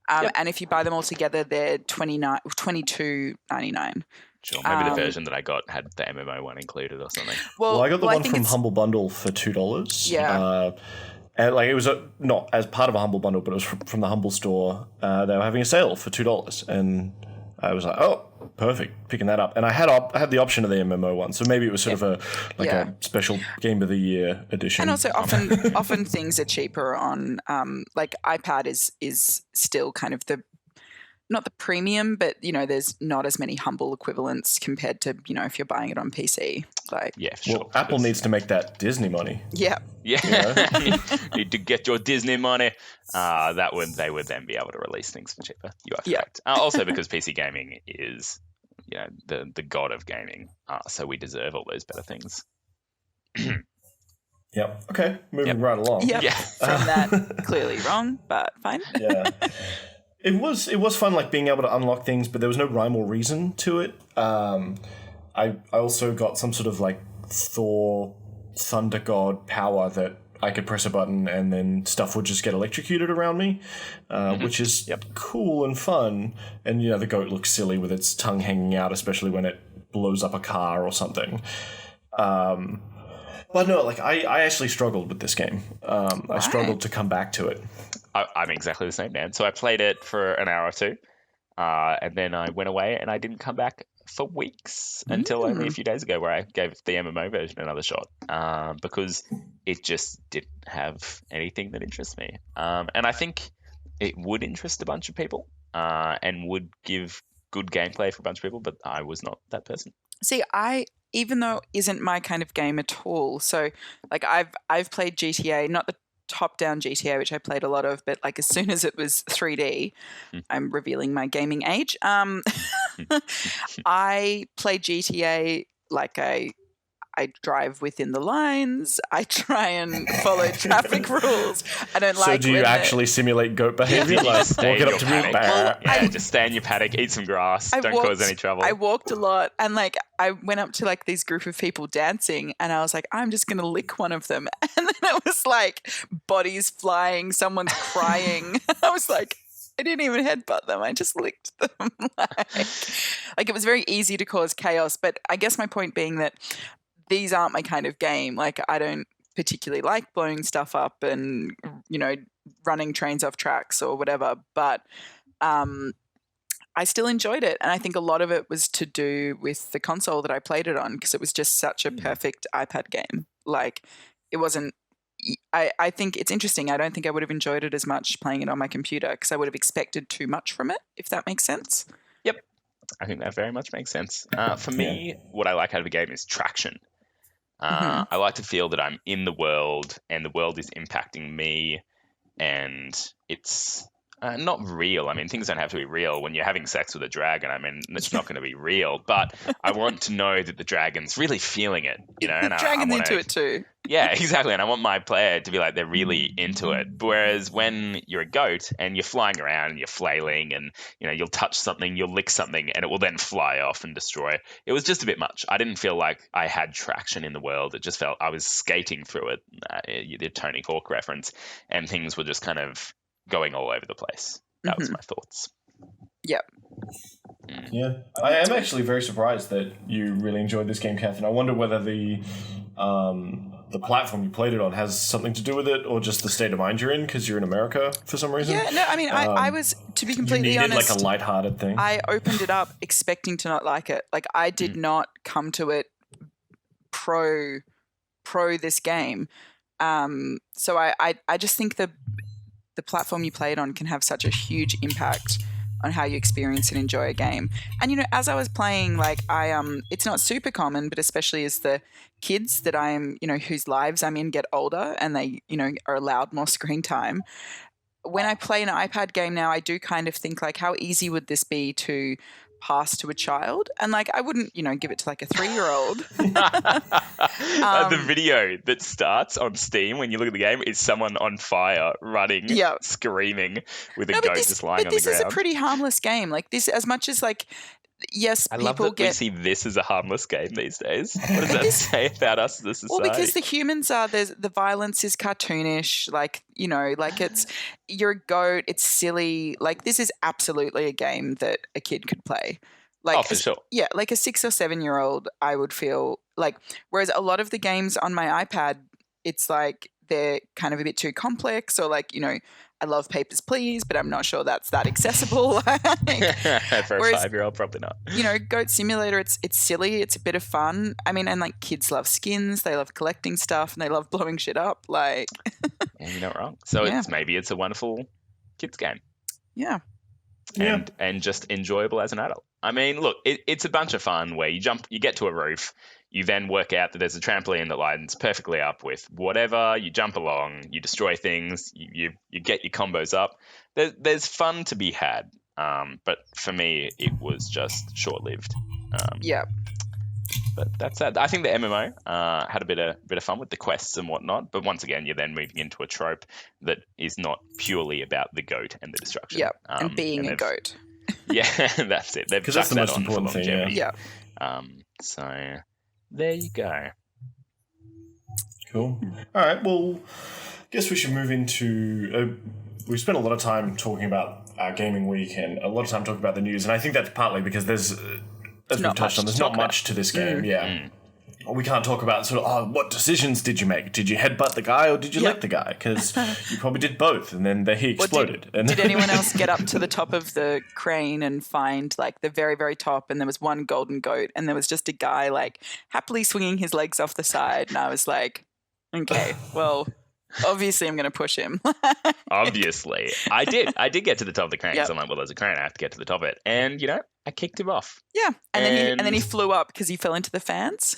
Speaker 3: and if you buy them all together, they're $22.99.
Speaker 1: Sure, maybe the version that I got had the MMO one included or something.
Speaker 2: Well, I got the one from Humble Bundle for $2.
Speaker 3: Yeah.
Speaker 2: And it was not as part of a Humble Bundle, but it was from the Humble store. They were having a sale for $2, and I was like, "Oh, perfect!" Picking that up, and I had the option of the MMO one, so maybe it was sort of a special Game of the Year edition.
Speaker 3: And also, often things are cheaper on like iPad is still kind of not the premium, but there's not as many Humble equivalents compared to if you're buying it on PC. Like
Speaker 1: yeah, for sure.
Speaker 2: Well, Apple needs to make that Disney money.
Speaker 3: Yeah.
Speaker 1: Need to get your Disney money. They would then be able to release things for cheaper. You are correct. Also because PC gaming is the god of gaming, so we deserve all those better things.
Speaker 2: Yep. Okay, moving right along.
Speaker 3: Yep. Yeah. From that clearly wrong, but fine.
Speaker 2: Yeah. It was fun, like being able to unlock things, but there was no rhyme or reason to it. I also got some sort of like Thor thunder god power that I could press a button and then stuff would just get electrocuted around me, which is cool and fun. And the goat looks silly with its tongue hanging out, especially when it blows up a car or something. But no, like I actually struggled with this game. I struggled to come back to it.
Speaker 1: I'm exactly the same, man. So I played it for an hour or two, and then I went away and I didn't come back for weeks until only a few days ago where I gave the MMO version another shot because it just didn't have anything that interests me. And I think it would interest a bunch of people and would give good gameplay for a bunch of people, but I was not that person.
Speaker 3: See, even though it isn't my kind of game at all, so like I've played GTA, not the top-down GTA, which I played a lot of, but like as soon as it was 3D, I'm revealing my gaming age. I play GTA like I drive within the lines. I try and follow traffic rules. I don't like.
Speaker 2: So do you actually simulate goat behavior? Like walk it up to me,
Speaker 1: just stay in your paddock, eat some grass, don't cause any trouble.
Speaker 3: I walked a lot, and like I went up to like these group of people dancing, and I was like, I'm just gonna lick one of them, and then it was like bodies flying, someone's crying. I was like, I didn't even headbutt them. I just licked them. like it was very easy to cause chaos. But I guess my point being that these aren't my kind of game. Like I don't particularly like blowing stuff up and, running trains off tracks or whatever. But I still enjoyed it. And I think a lot of it was to do with the console that I played it on because it was just such a perfect iPad game. Like it wasn't, I think it's interesting. I don't think I would have enjoyed it as much playing it on my computer because I would have expected too much from it, if that makes sense.
Speaker 1: Yep. I think that very much makes sense. For me, what I like out of a game is traction. I like to feel that I'm in the world and the world is impacting me and it's not real. I mean, things don't have to be real. When you're having sex with a dragon, I mean, it's not going to be real. But I want to know that the dragon's really feeling it, you know. And
Speaker 3: The dragon's
Speaker 1: I want
Speaker 3: into it too.
Speaker 1: Yeah, exactly. And I want my player to be like they're really into it. Whereas when you're a goat and you're flying around and you're flailing and you'll touch something, you'll lick something, and it will then fly off and destroy. It was just a bit much. I didn't feel like I had traction in the world. It just felt I was skating through it. The Tony Hawk reference, and things were just kind of going all over the place. That was my thoughts.
Speaker 3: Yep.
Speaker 2: Yeah, I am actually very surprised that you really enjoyed this game, Kath, and I wonder whether the platform you played it on has something to do with it, or just the state of mind you're in because you're in America for some reason.
Speaker 3: Yeah, no, I mean, I was, to be completely
Speaker 2: you needed
Speaker 3: honest,
Speaker 2: like a lighthearted thing.
Speaker 3: I opened it up expecting to not like it. Like, I did not come to it pro this game. So I just think the platform you play it on can have such a huge impact on how you experience and enjoy a game. And as I was playing, like it's not super common, but especially as the kids that I'm, whose lives I'm in get older and they, are allowed more screen time. When I play an iPad game now, I do kind of think like, how easy would this be to pass to a child? And like, I wouldn't, give it to like a 3-year-old.
Speaker 1: The video that starts on Steam when you look at the game is someone on fire, running, screaming with a goat just lying on the ground.
Speaker 3: But this is a pretty harmless game. Like this, as much as like, yes,
Speaker 1: I love that we see this as a harmless game these days. What does that say about us as a society?
Speaker 3: Well, because the humans are, the violence is cartoonish, like, like you're a goat, it's silly. Like this is absolutely a game that a kid could play. Like,
Speaker 1: for sure.
Speaker 3: Yeah, like a 6 or 7-year-old, I would feel like, whereas a lot of the games on my iPad, it's like they're kind of a bit too complex, or like, I love Papers, Please, but I'm not sure that's that accessible.
Speaker 1: For a 5-year-old, probably not.
Speaker 3: Goat Simulator, it's silly, it's a bit of fun. I mean, and like kids love skins, they love collecting stuff, and they love blowing shit up. Like,
Speaker 1: yeah, you're not wrong. So maybe it's a wonderful kids game.
Speaker 3: Yeah.
Speaker 1: And just enjoyable as an adult. I mean, look, it's a bunch of fun where you get to a roof, you then work out that there's a trampoline that lines perfectly up with whatever, you jump along, you destroy things, you get your combos up. There's fun to be had, but for me, it was just short-lived. But that's it. I think the MMO had a bit of fun with the quests and whatnot. But once again, you're then moving into a trope that is not purely about the goat and the destruction.
Speaker 3: Yeah, and being a goat.
Speaker 1: Yeah, that's it. Because
Speaker 2: that's the most important thing.
Speaker 3: Yeah.
Speaker 1: So there you go.
Speaker 2: Cool. All right. Well, I guess we should move into. We spent a lot of time talking about our gaming week and a lot of time talking about the news, and I think that's partly because there's. As we've touched on, there's not much to this game, We can't talk about sort of, what decisions did you make? Did you headbutt the guy or did you lick the guy? Because you probably did both, and then he exploded.
Speaker 3: Did anyone else get up to the top of the crane and find like the very, very top, and there was one golden goat, and there was just a guy like happily swinging his legs off the side, and I was like, okay, well, obviously I'm going to push him.
Speaker 1: Obviously. I did get to the top of the crane, because I'm like, well, there's a crane, I have to get to the top of it. And, I kicked him off.
Speaker 3: Yeah, and then he flew up because he fell into the fans.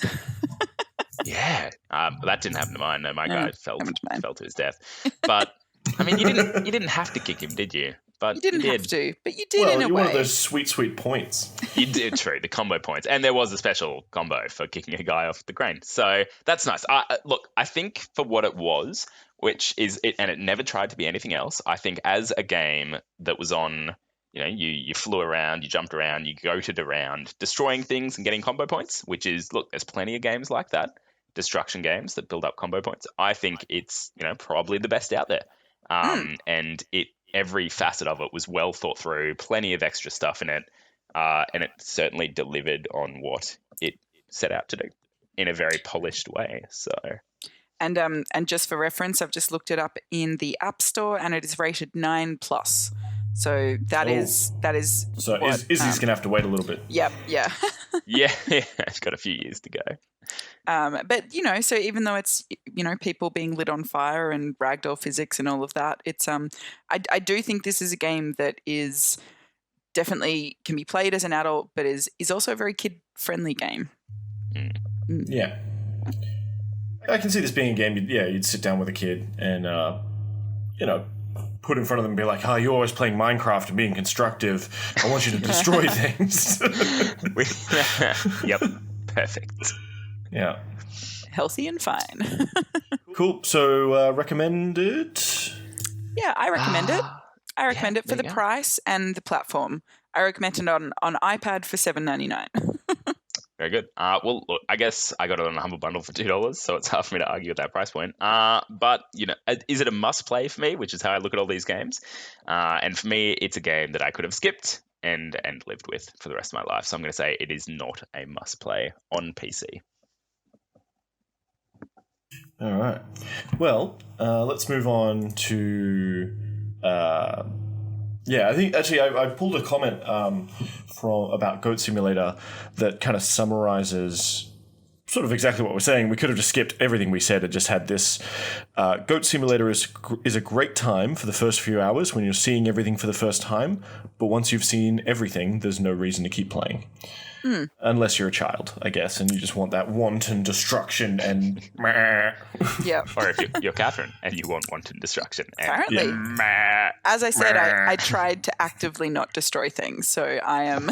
Speaker 1: Yeah, that didn't happen to mine. No, my guy fell to his death. But I mean, you didn't have to kick him, did you? But
Speaker 3: you didn't have to, but you did in a way.
Speaker 2: One of those sweet points.
Speaker 1: You did, true, the combo points, and there was a special combo for kicking a guy off the crane. So that's nice. Look, I think for what it was, which is it, and it never tried to be anything else. I think as a game that was on. You flew around, you jumped around, you goated around, destroying things and getting combo points, which is, look, there's plenty of games like that, destruction games that build up combo points. I think it's, probably the best out there. And every facet of it was well thought through, plenty of extra stuff in it, and it certainly delivered on what it set out to do in a very polished way. So...
Speaker 3: And just for reference, I've just looked it up in the App Store, and it is rated 9+. So that is.
Speaker 2: So Izzy's going to have to wait a little bit.
Speaker 3: Yep. Yeah.
Speaker 1: yeah. It's got a few years to go.
Speaker 3: But so even though it's people being lit on fire and ragdoll physics and all of that, it's I do think this is a game that is definitely can be played as an adult, but is also a very kid friendly game.
Speaker 2: Yeah. I can see this being a game. You'd sit down with a kid and put in front of them and be like, oh, you're always playing Minecraft and being constructive. I want you to destroy things.
Speaker 1: Yep. Perfect.
Speaker 2: Yeah.
Speaker 3: Healthy and fine.
Speaker 2: Cool. So recommend it?
Speaker 3: Yeah, I recommend it. I recommend it for the price and the platform. I recommend it on iPad for $7.99.
Speaker 1: Very good. Well, look, I guess I got it on a Humble Bundle for $2, so it's hard for me to argue with that price point. But, is it a must-play for me, which is how I look at all these games? And for me, it's a game that I could have skipped and lived with for the rest of my life. So I'm going to say it is not a must-play on PC.
Speaker 2: All right. Well, let's move on to... I think actually I pulled a comment about Goat Simulator that kind of summarizes sort of exactly what we're saying. We could have just skipped everything we said and just had this. Goat Simulator is a great time for the first few hours when you're seeing everything for the first time, but once you've seen everything, there's no reason to keep playing. Unless you're a child, I guess, and you just want that wanton destruction and
Speaker 3: Yeah.
Speaker 1: Or if you're Catherine and you want wanton destruction. And
Speaker 3: Apparently. As I said, I tried to actively not destroy things, so I am...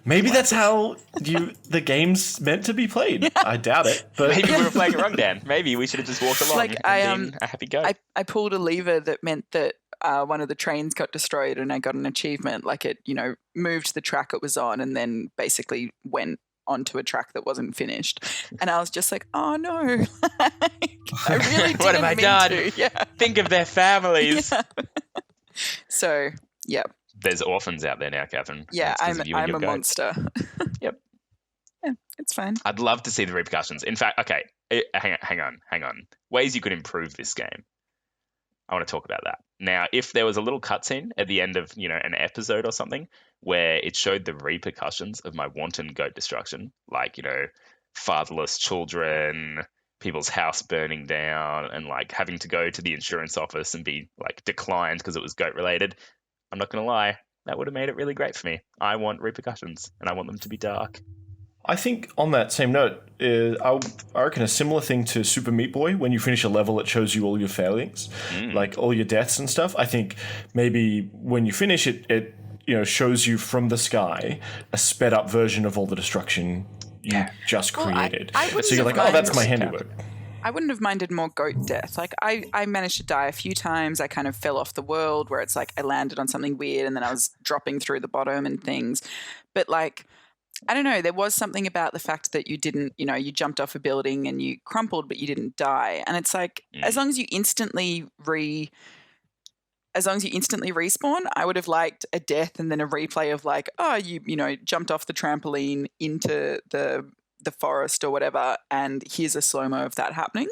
Speaker 2: Maybe that's how the game's meant to be played. I doubt it. But
Speaker 1: Maybe we were playing it wrong, Dan. Maybe we should have just walked along and been a happy goat.
Speaker 3: I pulled a lever that meant that one of the trains got destroyed and I got an achievement. Like it, moved the track it was on and then basically went onto a track that wasn't finished. And I was just like, oh no. I really didn't
Speaker 1: What have I done?
Speaker 3: to. Yeah.
Speaker 1: Think of their families.
Speaker 3: Yeah. So, yeah.
Speaker 1: There's orphans out there now, Catherine.
Speaker 3: Yeah,
Speaker 1: It's 'cause of you and
Speaker 3: I'm
Speaker 1: your
Speaker 3: a
Speaker 1: goat.
Speaker 3: monster.
Speaker 1: Yep.
Speaker 3: Yeah, it's fine.
Speaker 1: I'd love to see the repercussions. In fact, okay, hang on. Ways you could improve this game. I want to talk about that. Now, if there was a little cutscene at the end of, an episode or something where it showed the repercussions of my wanton goat destruction, like, fatherless children, people's house burning down, and like having to go to the insurance office and be like declined because it was goat related, I'm not going to lie, that would have made it really great for me. I want repercussions and I want them to be dark.
Speaker 2: I think on that same note, I reckon a similar thing to Super Meat Boy, when you finish a level, it shows you all your failings, like all your deaths and stuff. I think maybe when you finish it, shows you from the sky a sped up version of all the destruction you just created. So you're like, oh, that's my handiwork.
Speaker 3: I wouldn't have minded more goat death. Like I managed to die a few times. I kind of fell off the world where it's like I landed on something weird and then I was dropping through the bottom and things. But like, I don't know, there was something about the fact that you didn't, you jumped off a building and you crumpled, but you didn't die. And it's like, as long as you instantly respawn, I would have liked a death and then a replay of like, oh, you jumped off the trampoline into the forest or whatever, and here's a slow-mo of that happening.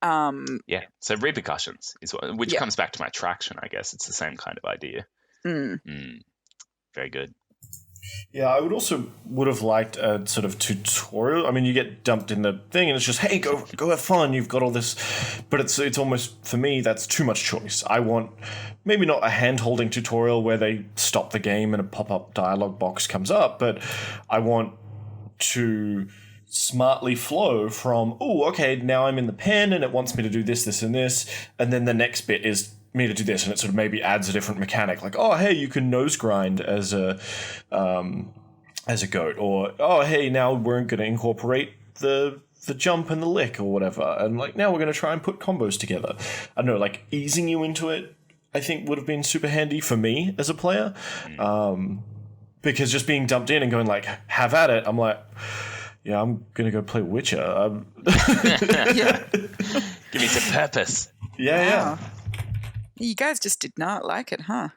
Speaker 1: So repercussions is which comes back to my traction, I guess. It's the same kind of idea. Very good.
Speaker 2: Yeah, I would have liked a sort of tutorial. I mean, you get dumped in the thing and it's just, hey, go have fun. You've got all this. But it's almost, for me, that's too much choice. I want maybe not a hand-holding tutorial where they stop the game and a pop-up dialogue box comes up, but I want to smartly flow from, oh, okay, now I'm in the pen and it wants me to do this, this, and this. And then the next bit is me to do this, and it sort of maybe adds a different mechanic, like, oh, hey, you can nose grind as a goat, or oh, hey, now we're going to incorporate the jump and the lick or whatever, and like now we're going to try and put combos together. I don't know, like easing you into it, I think would have been super handy for me as a player, because just being dumped in and going like, have at it, I'm like, yeah, I'm going to go play Witcher.
Speaker 1: Give me some purpose.
Speaker 2: Yeah.
Speaker 3: You guys just did not like it, huh?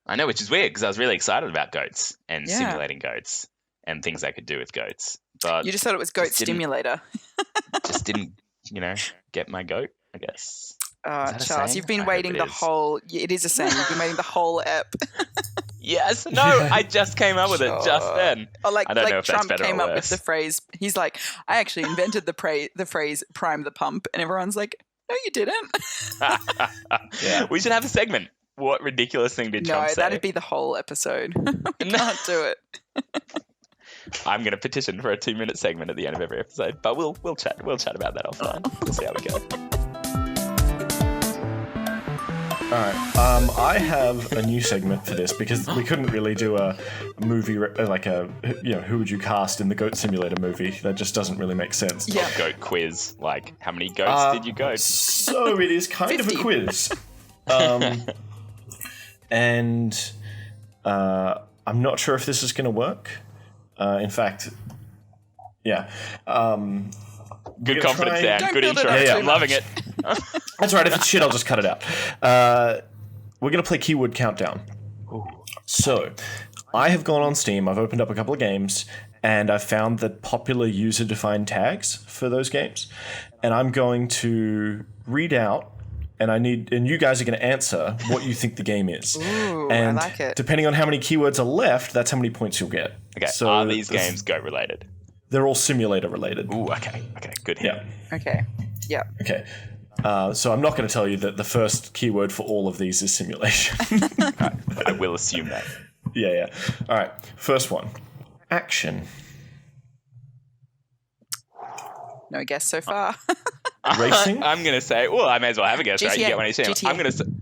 Speaker 1: I know, which is weird because I was really excited about goats and simulating goats and things I could do with goats. But
Speaker 3: you just thought it was Goat Stimulator.
Speaker 1: Just didn't, get my goat, I guess.
Speaker 3: Charles, you've been waiting the whole... It is a saying. You've been waiting the whole ep.
Speaker 1: Yes. No, I just came up with it just then.
Speaker 3: Or like,
Speaker 1: I don't know if
Speaker 3: Trump
Speaker 1: that's better
Speaker 3: came
Speaker 1: or
Speaker 3: up with
Speaker 1: worse.
Speaker 3: the phrase... He's like, I actually invented the phrase prime the pump. And everyone's like, no, you didn't.
Speaker 2: Yeah.
Speaker 1: We should have a segment. What ridiculous thing did Trump say?
Speaker 3: No, that'd be the whole episode. We can't do it.
Speaker 1: I'm going to petition for a 2-minute segment at the end of every episode, but we'll chat about that offline. We'll see how we go.
Speaker 2: right. I have a new segment for this because we couldn't really do a movie like who would you cast in the Goat Simulator movie? That just doesn't really make sense.
Speaker 3: Yeah.
Speaker 1: Goat quiz. Like, how many goats did you goat?
Speaker 2: So it is kind of a
Speaker 3: 50.
Speaker 2: quiz. And I'm not sure if this is going to work. In fact, yeah.
Speaker 1: Good
Speaker 2: gonna
Speaker 1: confidence,
Speaker 2: try-
Speaker 1: Dan.
Speaker 3: Don't
Speaker 1: Good
Speaker 3: build it
Speaker 1: intro.
Speaker 3: up too
Speaker 1: I'm loving it.
Speaker 2: That's right. If it's shit, I'll just cut it out. We're going to play Keyword Countdown. So, I have gone on Steam, I've opened up a couple of games, and I've found the popular user-defined tags for those games. And I'm going to read out, and you guys are going to answer what you think the game is.
Speaker 3: Ooh,
Speaker 2: and
Speaker 3: I like it.
Speaker 2: depending on how many keywords are left, that's how many points you'll get.
Speaker 1: Okay,
Speaker 2: So
Speaker 1: are these games goat related?
Speaker 2: They're all simulator related.
Speaker 1: Ooh, okay, good hint.
Speaker 2: Yeah.
Speaker 3: Okay. Yeah.
Speaker 2: Okay. So I'm not going to tell you that the first keyword for all of these is simulation.
Speaker 1: I will assume that.
Speaker 2: Yeah. All right. First one. Action.
Speaker 3: No guess so far.
Speaker 2: Racing.
Speaker 1: I'm going to say, well, I may as well have a guess, right? You
Speaker 3: GTA.
Speaker 1: get one each time.
Speaker 3: GTA.
Speaker 1: I'm going to say, no,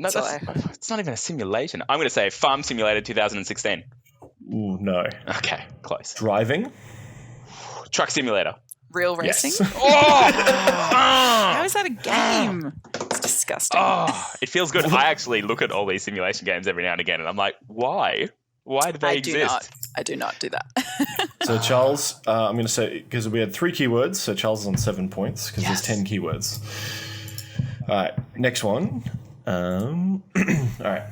Speaker 3: That's all
Speaker 1: it's not even a simulation. I'm going to say Farm Simulator 2016.
Speaker 2: Ooh, no.
Speaker 1: Okay, close.
Speaker 2: Driving.
Speaker 1: Truck Simulator.
Speaker 3: Real racing?
Speaker 2: Yes.
Speaker 3: How is that a game? It's disgusting.
Speaker 1: Oh, it feels good. I actually look at all these simulation games every now and again, and I'm like, why? Why do they exist?
Speaker 3: I do not do that.
Speaker 2: So Charles, I'm going to say, because we had 3 keywords, so Charles is on 7 points, because there's 10 keywords. All right, next one. All right.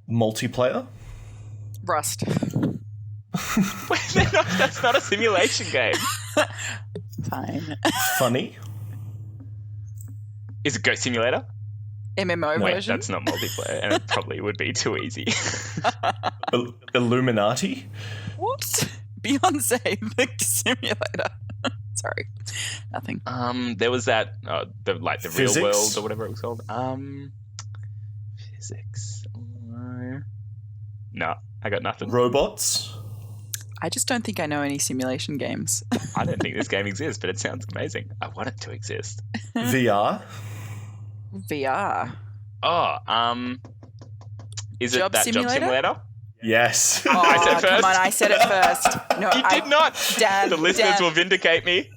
Speaker 2: Multiplayer.
Speaker 3: Rust.
Speaker 1: That's not a simulation game.
Speaker 3: Fine.
Speaker 2: Funny.
Speaker 1: Is it Goat Simulator?
Speaker 3: MMO
Speaker 1: Wait,
Speaker 3: version.
Speaker 1: that's not multiplayer, and it probably would be too easy.
Speaker 2: Illuminati.
Speaker 3: What? Beyonce, the simulator. Sorry. Nothing.
Speaker 1: There was that, the real
Speaker 2: Physics?
Speaker 1: world or whatever it was called. Physics. No, I got nothing.
Speaker 2: Robots.
Speaker 3: I just don't think I know any simulation games.
Speaker 1: I don't think this game exists, but it sounds amazing. I want it to exist.
Speaker 2: VR.
Speaker 3: VR.
Speaker 1: Oh, is it
Speaker 3: Job
Speaker 1: that
Speaker 3: Simulator?
Speaker 1: Job Simulator?
Speaker 2: Yes.
Speaker 3: Oh,
Speaker 1: I said first.
Speaker 3: come on, I said it first. No,
Speaker 1: You did not.
Speaker 3: Dan,
Speaker 1: The listeners
Speaker 3: Dan,
Speaker 1: will vindicate me.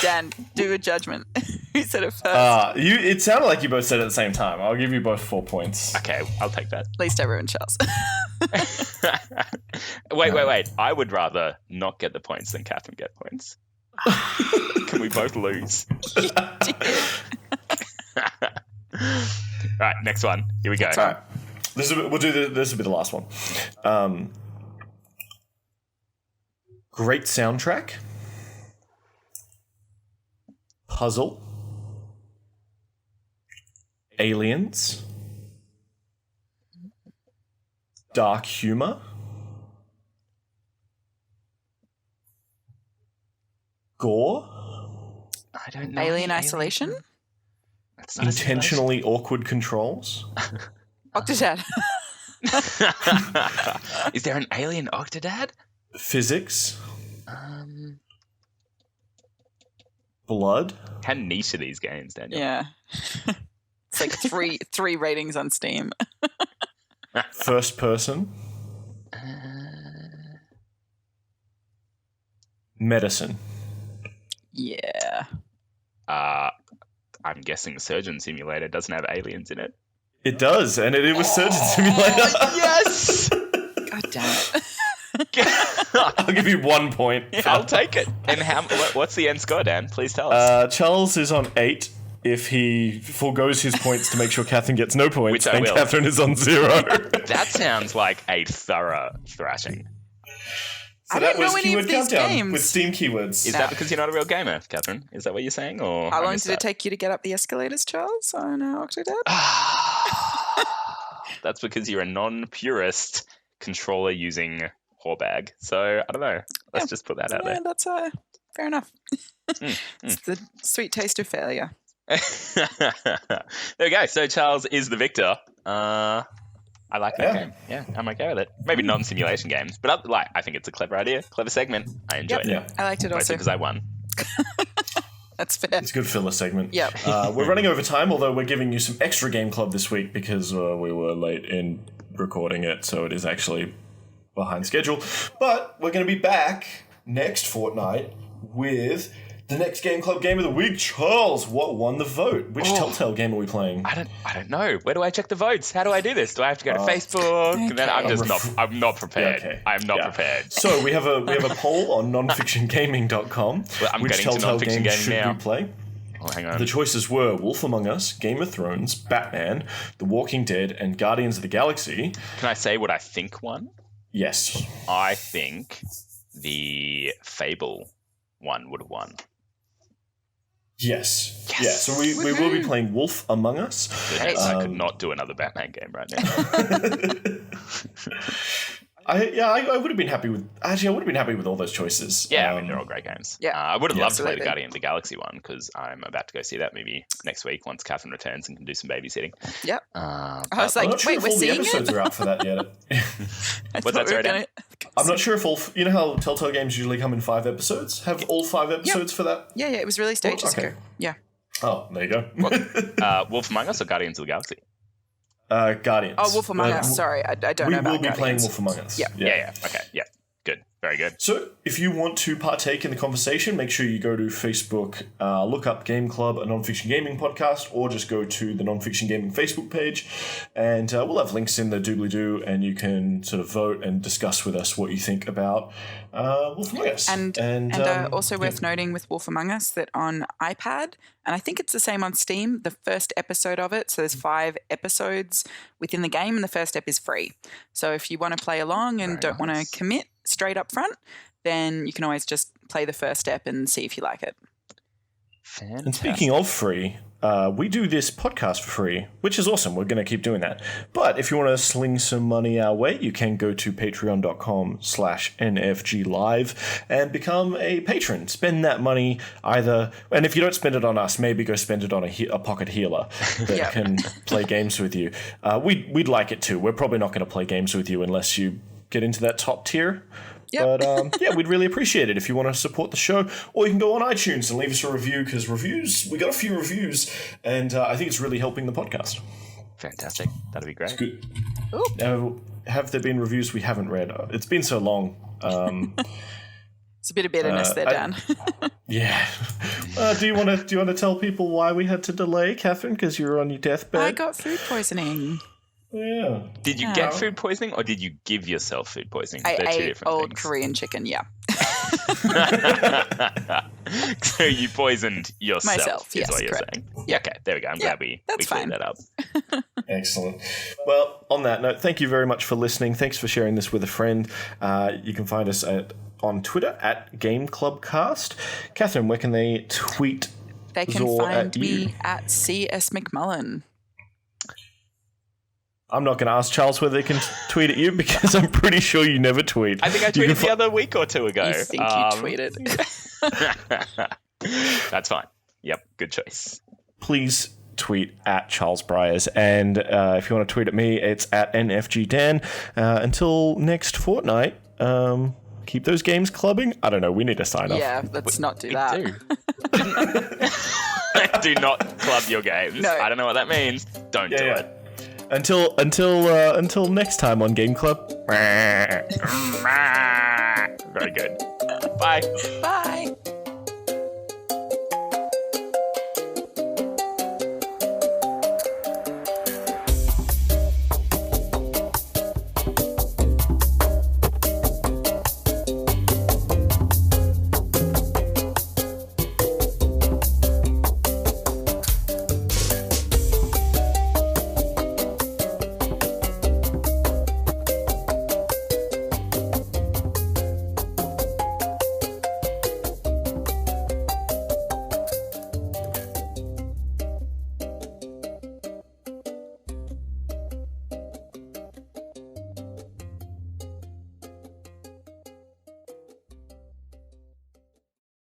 Speaker 3: Dan, do a judgment. Who said it first?
Speaker 2: It sounded like you both said it at the same time. I'll give you both 4 points.
Speaker 1: Okay, I'll take that.
Speaker 3: At least everyone Charles.
Speaker 1: Wait. I would rather not get the points than Catherine get points. Can we both lose? Right, next one. Here we go.
Speaker 2: All right. This will be the last one. Great soundtrack. Puzzle. Aliens. Dark humor. Gore.
Speaker 1: I don't know.
Speaker 3: Alien Isolation?
Speaker 1: That's not a
Speaker 2: Intentionally awkward controls.
Speaker 3: Octodad.
Speaker 1: simulation. Is there an alien Octodad?
Speaker 2: Physics. Blood.
Speaker 1: How niche are these games, Daniel?
Speaker 3: Yeah. It's like three ratings on Steam.
Speaker 2: First person. Medicine.
Speaker 3: Yeah.
Speaker 1: I'm guessing Surgeon Simulator doesn't have aliens in it.
Speaker 2: It does, and it was Surgeon Simulator.
Speaker 1: Yes!
Speaker 3: God damn it.
Speaker 2: I'll give you 1 point.
Speaker 1: I'll take it. And what's the end score, Dan? Please tell us.
Speaker 2: Charles is on 8 if he forgoes his points to make sure Catherine gets no points,
Speaker 1: Which I
Speaker 2: and
Speaker 1: will.
Speaker 2: Catherine is on 0.
Speaker 1: That sounds like a thorough thrashing.
Speaker 3: I don't know any of these games.
Speaker 2: with Steam keywords.
Speaker 1: Is that because you're not a real gamer, Catherine? Is that what you're saying? Or
Speaker 3: How
Speaker 1: I
Speaker 3: long
Speaker 1: missed
Speaker 3: did it
Speaker 1: that?
Speaker 3: take you to get up the escalators, Charles, on Octodad?
Speaker 1: That's because you're a non-purist controller using whorebag. So I don't know. Let's just put that out
Speaker 3: Yeah, that's fair enough.
Speaker 1: Mm,
Speaker 3: It's the sweet taste of failure.
Speaker 1: there we go. So Charles is the victor. I like that game. Yeah, I'm okay with it. Maybe non-simulation games, but I think it's a clever idea, clever segment. I enjoyed
Speaker 2: Yeah.
Speaker 1: it.
Speaker 3: I liked it
Speaker 1: Mostly
Speaker 3: also.
Speaker 1: because I won.
Speaker 3: That's fair.
Speaker 2: It's a good filler segment.
Speaker 3: Yep.
Speaker 2: We're running over time, although we're giving you some extra Game Club this week because we were late in recording it, so it is actually behind schedule. But we're going to be back next fortnight with the next Game Club game of the week. Charles, what won the vote? Which Telltale game are we playing?
Speaker 1: I don't know. Where do I check the votes? How do I do this? Do I have to go to Facebook?
Speaker 3: Okay.
Speaker 1: And then I'm not prepared.
Speaker 2: Okay.
Speaker 1: I'm not prepared.
Speaker 2: So we have a poll on nonfictiongaming.com.
Speaker 1: Well, I'm
Speaker 2: which
Speaker 1: getting to
Speaker 2: Telltale
Speaker 1: nonfiction
Speaker 2: games
Speaker 1: gaming
Speaker 2: should
Speaker 1: now.
Speaker 2: we play?
Speaker 1: Oh, hang on.
Speaker 2: The choices were Wolf Among Us, Game of Thrones, Batman, The Walking Dead, and Guardians of the Galaxy.
Speaker 1: Can I say what I think won?
Speaker 2: Yes.
Speaker 1: I think the Fable one would have won.
Speaker 2: Yes.
Speaker 1: Yes.
Speaker 2: Yeah, so we will be playing Wolf Among Us.
Speaker 1: Goodness, I could not do another Batman game right now.
Speaker 2: I would have been happy with... Actually, I would have been happy with all those choices.
Speaker 1: Yeah, I mean, they're all great games.
Speaker 3: Yeah.
Speaker 1: I would have loved to play the
Speaker 3: absolutely.
Speaker 1: Guardian of the Galaxy one because I'm about to go see that movie next week once Catherine returns and can do some babysitting.
Speaker 3: Yep.
Speaker 1: Uh,
Speaker 3: I was
Speaker 2: I'm
Speaker 3: like,
Speaker 2: not sure
Speaker 3: wait,
Speaker 2: if
Speaker 3: we're
Speaker 2: all the
Speaker 3: seeing
Speaker 2: episodes
Speaker 3: it?
Speaker 2: are out for that yet.
Speaker 3: I
Speaker 1: What's
Speaker 3: thought
Speaker 1: that,
Speaker 3: we were
Speaker 1: sorry,
Speaker 3: gonna-
Speaker 2: I'm not sure if all... You know how Telltale games usually come in 5 episodes? Have all 5 episodes for that?
Speaker 3: Yeah, it was released ages
Speaker 2: okay.
Speaker 3: ago. Yeah.
Speaker 2: Oh, there you go.
Speaker 1: Wolf Among Us or Guardians of the Galaxy?
Speaker 2: Guardians.
Speaker 3: Oh, Wolf Among Us. Sorry, I don't
Speaker 2: We
Speaker 3: know about
Speaker 2: will be playing
Speaker 3: Guardians.
Speaker 2: Wolf Among Us.
Speaker 3: Yeah.
Speaker 1: Yeah. Okay. Yeah. Good. Very good.
Speaker 2: So, if you want to partake in the conversation, make sure you go to Facebook, look up Game Club, a non-fiction gaming podcast, or just go to the non-fiction gaming Facebook page, and we'll have links in the doobly-doo, and you can sort of vote and discuss with us what you think about Wolf Among Us.
Speaker 3: And also worth noting with Wolf Among Us that on iPad, and I think it's the same on Steam, the first episode of it, so there's 5 episodes within the game, and the first ep is free. So if you want to play along and don't want to commit straight up front, then you can always just play the first step and see if you like it.
Speaker 1: Fantastic.
Speaker 2: And speaking of free, we do this podcast for free, which is awesome. We're going to keep doing that. But if you want to sling some money our way, you can go to patreon.com/nfglive and become a patron. Spend that money either, and if you don't spend it on us, maybe go spend it on a pocket healer that can play games with you. We'd like it too. We're probably not going to play games with you unless you get into that top tier.
Speaker 3: Yep.
Speaker 2: But we'd really appreciate it if you want to support the show. Or you can go on iTunes and leave us a review, because we got a few reviews, and I think it's really helping the podcast.
Speaker 1: Fantastic. That'd be great.
Speaker 2: Good. Have there been reviews we haven't read? It's been so long.
Speaker 3: It's a bit of bitterness there, Dan.
Speaker 2: Yeah. Do you want to tell people why we had to delay, Catherine? Because you were on your deathbed.
Speaker 3: I got food poisoning.
Speaker 2: Yeah.
Speaker 1: Did you get food poisoning or did you give yourself food poisoning?
Speaker 3: I
Speaker 1: They're two
Speaker 3: ate
Speaker 1: different
Speaker 3: old
Speaker 1: things.
Speaker 3: Korean chicken, yeah.
Speaker 1: So you poisoned yourself,
Speaker 3: Myself,
Speaker 1: is
Speaker 3: yes,
Speaker 1: what you're
Speaker 3: correct.
Speaker 1: saying.
Speaker 3: Yeah.
Speaker 1: Okay, there we go. I'm
Speaker 3: Yeah,
Speaker 1: glad we
Speaker 3: that's
Speaker 1: cleared
Speaker 3: fine.
Speaker 1: that up.
Speaker 2: Excellent. Well, on that note, thank you very much for listening. Thanks for sharing this with a friend. You can find us on Twitter at Game Club Cast. Catherine, where can they tweet?
Speaker 3: They can
Speaker 2: Zor
Speaker 3: find
Speaker 2: at you?
Speaker 3: me at CS McMullen.
Speaker 2: I'm not going to ask Charles whether they can tweet at you because I'm pretty sure you never tweet.
Speaker 1: I think I tweeted the other week or two ago.
Speaker 3: You think you tweeted.
Speaker 1: That's fine. Yep, good choice.
Speaker 2: Please tweet at Charles Briers. And if you want to tweet at me, it's at NFGDan. Until next fortnight, keep those games clubbing. I don't know. We need to sign off.
Speaker 3: Yeah, let's not do that.
Speaker 1: Do not club your games.
Speaker 3: No.
Speaker 1: I don't know what that means. Don't do it.
Speaker 2: Until next time on Game Club.
Speaker 1: Very good. Bye.
Speaker 3: Bye.